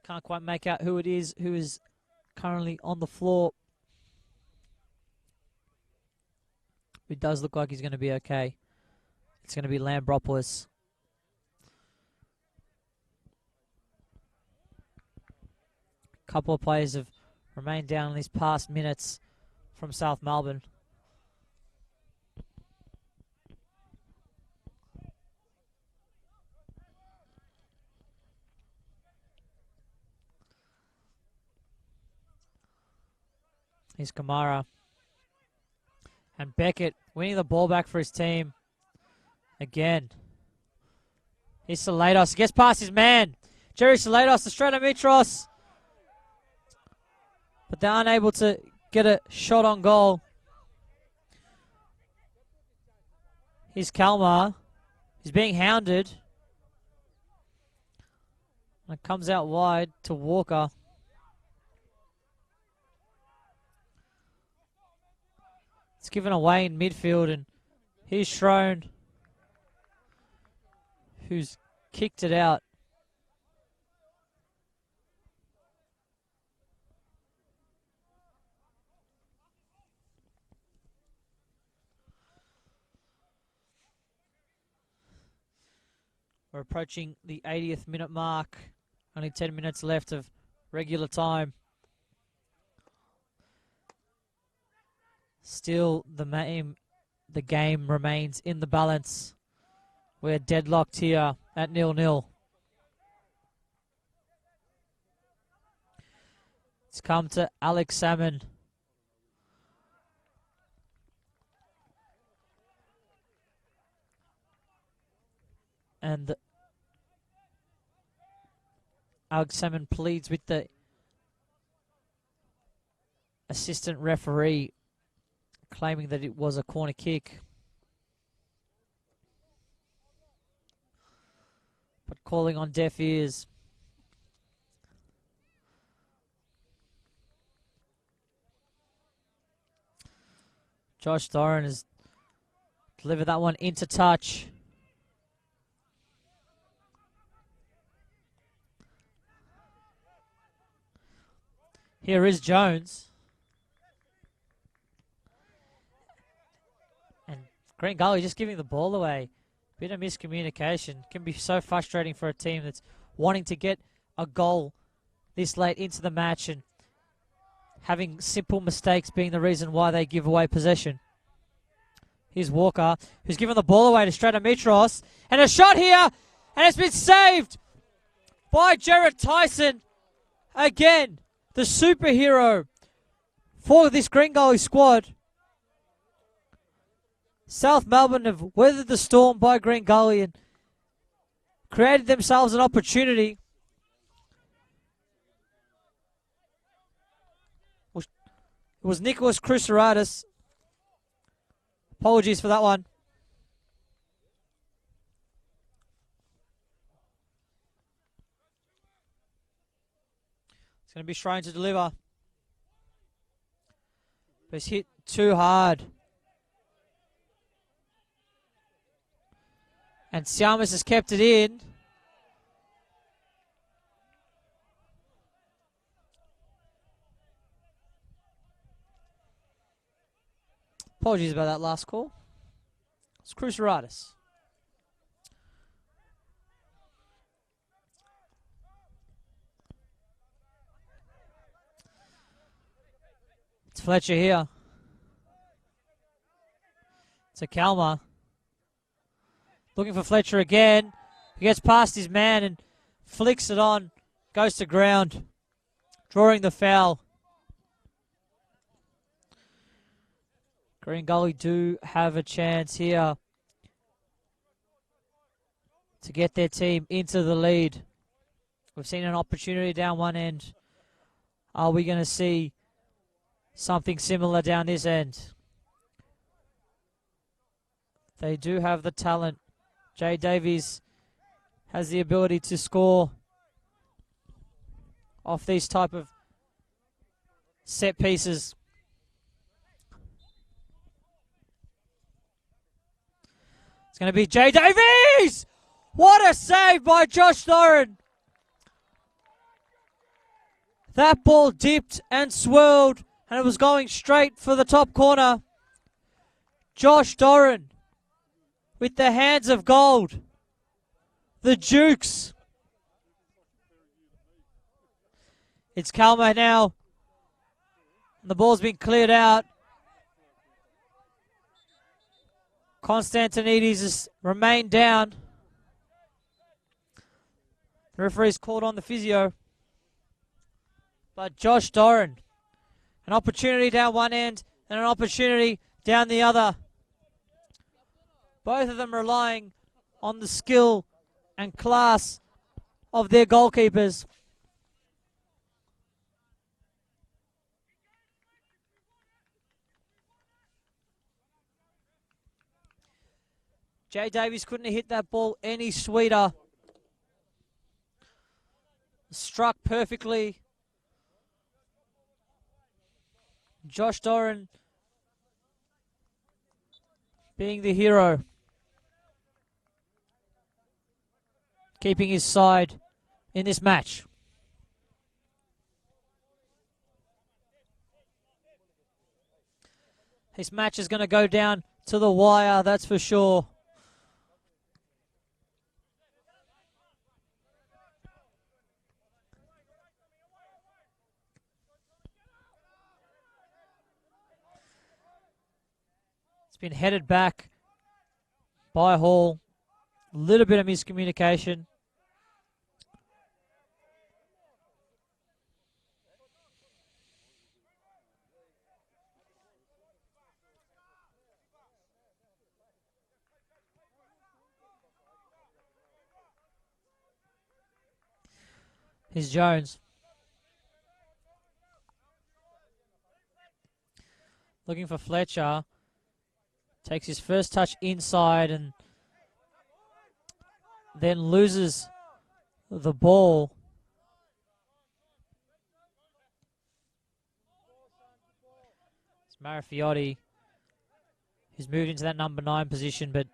Can't quite make out who it is who is currently on the floor. It does look like he's going to be okay. It's going to be Lambropoulos. A couple of players have remained down in these past minutes from South Melbourne. Here's Kamara. And Beckett winning the ball back for his team. Again. Here's Salados. He gets past his man. Jerry Salados to Stratomitros. But they're unable to get a shot on goal. Here's Kalmar. He's being hounded. And it comes out wide to Walker. It's given away in midfield, and here's Shrone, who's kicked it out. We're approaching the 80th minute mark. Only 10 minutes left of regular time. Still, the game remains in the balance. We're deadlocked here at 0-0. It's come to Alex Salmon. And Alex Salmon pleads with the assistant referee claiming that it was a corner kick. But calling on deaf ears. Josh Doran has delivered that one into touch. Here is Jones. And Green Gully just giving the ball away. Bit of miscommunication. Can be so frustrating for a team that's wanting to get a goal this late into the match and having simple mistakes being the reason why they give away possession. Here's Walker, who's given the ball away to Stratomitros. And a shot here, and it's been saved by Jared Tyson. Again, the superhero for this Green Gully squad. South Melbourne have weathered the storm by Green Gully and created themselves an opportunity. It was Nicholas Cruceratus. Apologies for that one. It's going to be trying to deliver. But it's hit too hard. And Siamas has kept it in. Apologies about that last call. It's Cruceratus. It's Fletcher here. To Kalma. Looking for Fletcher again. He gets past his man and flicks it on. Goes to ground. Drawing the foul. Green Gully do have a chance here to get their team into the lead. We've seen an opportunity down one end. Are we going to see something similar down this end? They do have the talent. Jay Davies has the ability to score off these type of set pieces. It's going to be Jay Davies! What a save by Josh Doran! That ball dipped and swirled, and it was going straight for the top corner. Josh Doran with the hands of gold. The Dukes. It's Kalma now. The ball's been cleared out. Konstantinides has remained down. The referee's called on the physio. But Josh Doran, an opportunity down one end and an opportunity down the other. Both of them relying on the skill and class of their goalkeepers. Jay Davies couldn't have hit that ball any sweeter. Struck perfectly. Josh Doran being the hero. Keeping his side in this match. This match is going to go down to the wire, that's for sure. It's been headed back by Hall. A little bit of miscommunication. Here's Jones. Looking for Fletcher. Takes his first touch inside and then loses the ball. It's Marafiotti, who's moved into that number 9 position, but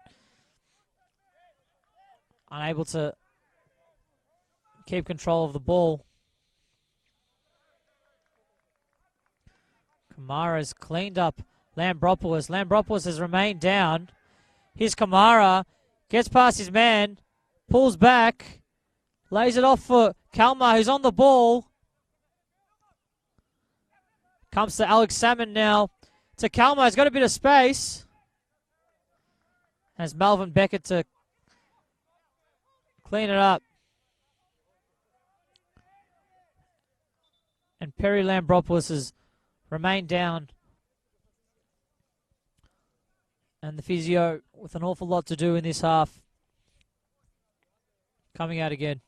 unable to keep control of the ball. Kamara's cleaned up Lambropoulos. Lambropoulos has remained down. Here's Kamara. Gets past his man. Pulls back. Lays it off for Kalmar, who's on the ball. Comes to Alex Salmon now. To Kalmar. He's got a bit of space. Has Melvin Beckett to clean it up. And Perry Lambropoulos has remained down. And the physio with an awful lot to do in this half. Coming out again.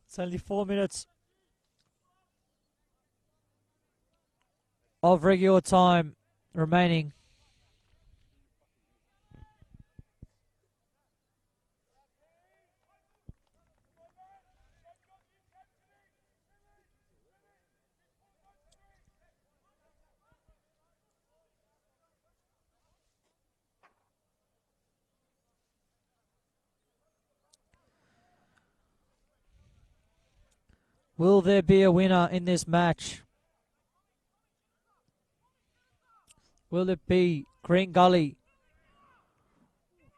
It's only 4 minutes of regular time remaining. Will there be a winner in this match? Will it be Green Gully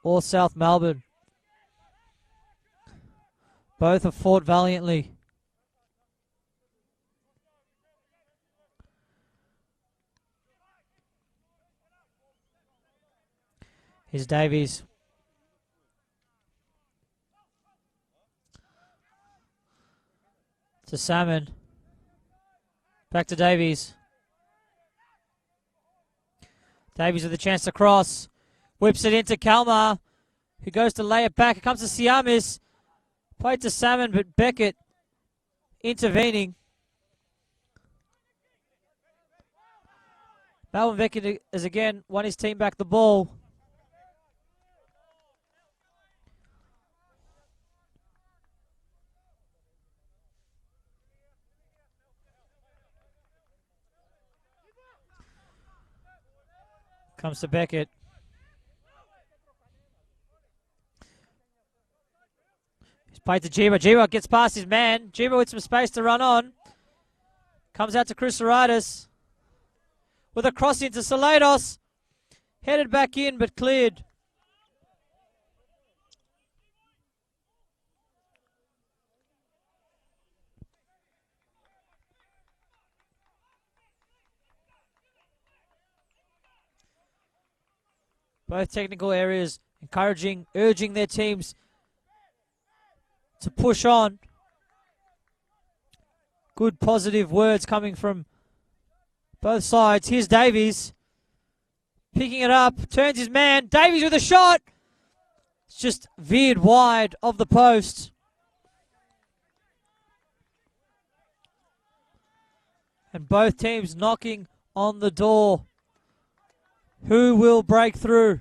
or South Melbourne? Both have fought valiantly. Here's Davies. To Salmon. Back to Davies. Davies with a chance to cross. Whips it into Kalmar, who goes to lay it back. It comes to Siamis. Played to Salmon, but Beckett intervening. Melvin Beckett has again won his team back the ball. Comes to Beckett. He's played to Jiba. Jiba gets past his man. Jiba with some space to run on. Comes out to Chrysaritis. With a cross into Salados. Headed back in, but cleared. Both technical areas urging their teams to push on. Good positive words coming from both sides. Here's Davies. Picking it up. Turns his man. Davies with a shot. It's just veered wide of the post. And both teams knocking on the door. Who will break through?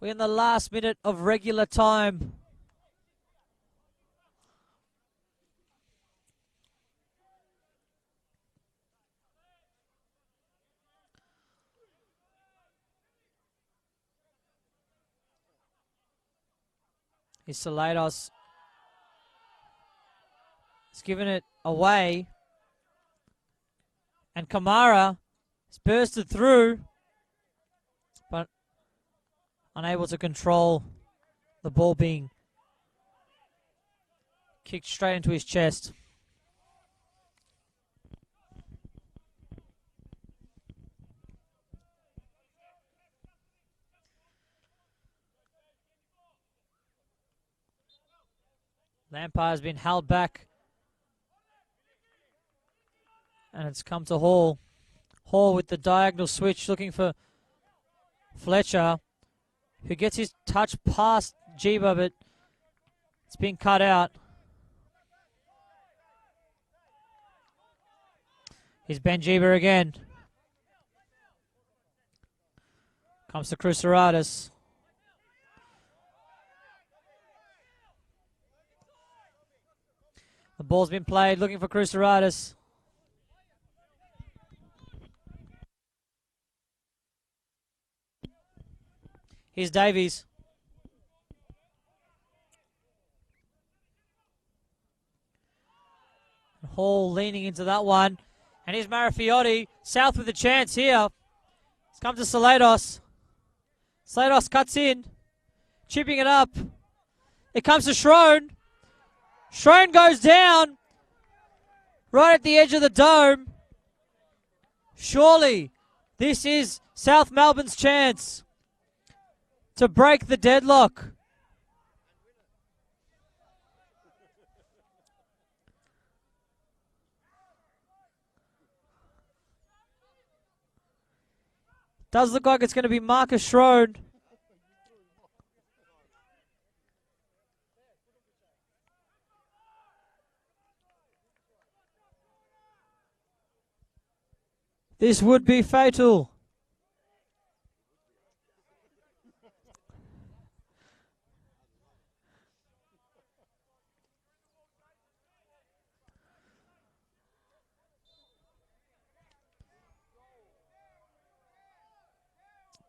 We're in the last minute of regular time. Here's Salados. He's given it away. And Kamara has bursted through, but unable to control the ball being kicked straight into his chest. Lampard has been held back. And it's come to Hall. Hall with the diagonal switch looking for Fletcher, who gets his touch past Jeeba, but it's been cut out. Here's Ben Jeeba again. Comes to Cruceratus. The ball's been played, looking for Cruceratus. Here's Davies. Hall leaning into that one. And here's Marafiotti. South with a chance here. It's come to Salados. Salados cuts in. Chipping it up. It comes to Schrone. Schrone goes down. Right at the edge of the dome. Surely this is South Melbourne's chance to break the deadlock. Does look like it's going to be Marcus Schrone. This would be fatal.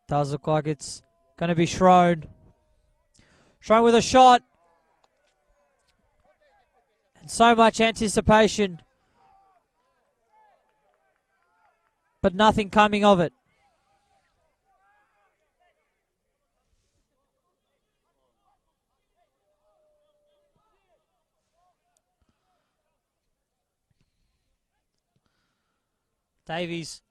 Does look like it's going to be Schrone. Schrone with a shot. And so much anticipation. But nothing coming of it. Davies.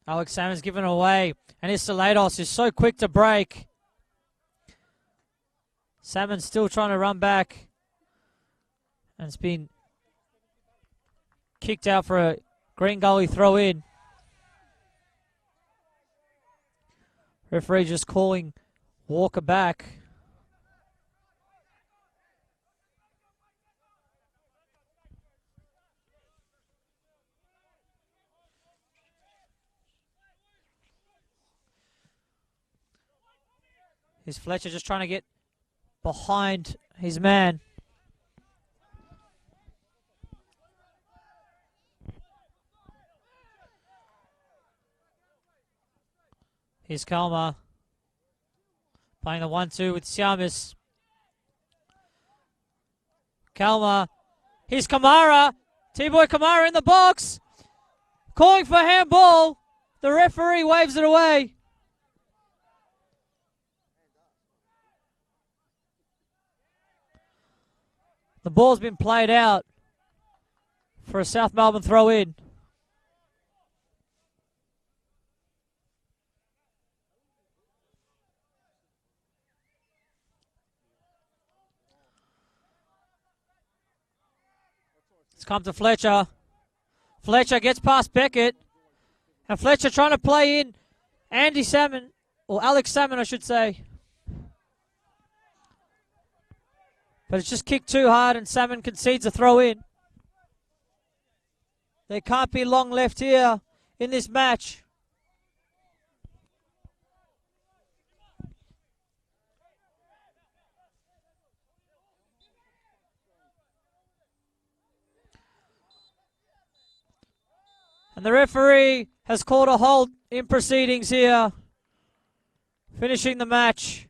Alex Salmon's given away. And Salados is so quick to break. Salmon's still trying to run back. And it's been kicked out for a Green Gully throw in. Referee just calling Walker back. Here's Fletcher just trying to get behind his man. Here's Kalmar. Playing the 1-2 with Siamis. Kalmar. Here's Kamara. T-Boy Kamara in the box. Calling for handball. The referee waves it away. The ball's been played out for a South Melbourne throw in. It's come to Fletcher. Fletcher gets past Beckett. And Fletcher trying to play in Andy Salmon, or Alex Salmon I should say. But it's just kicked too hard and Salmon concedes a throw in. There can't be long left here in this match. And the referee has called a halt in proceedings here. Finishing the match.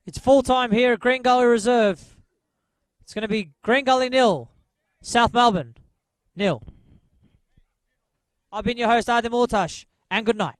It's full time here at Green Gully Reserve. It's going to be Green Gully 0, South Melbourne 0. I've been your host, Adam Ortash, and good night.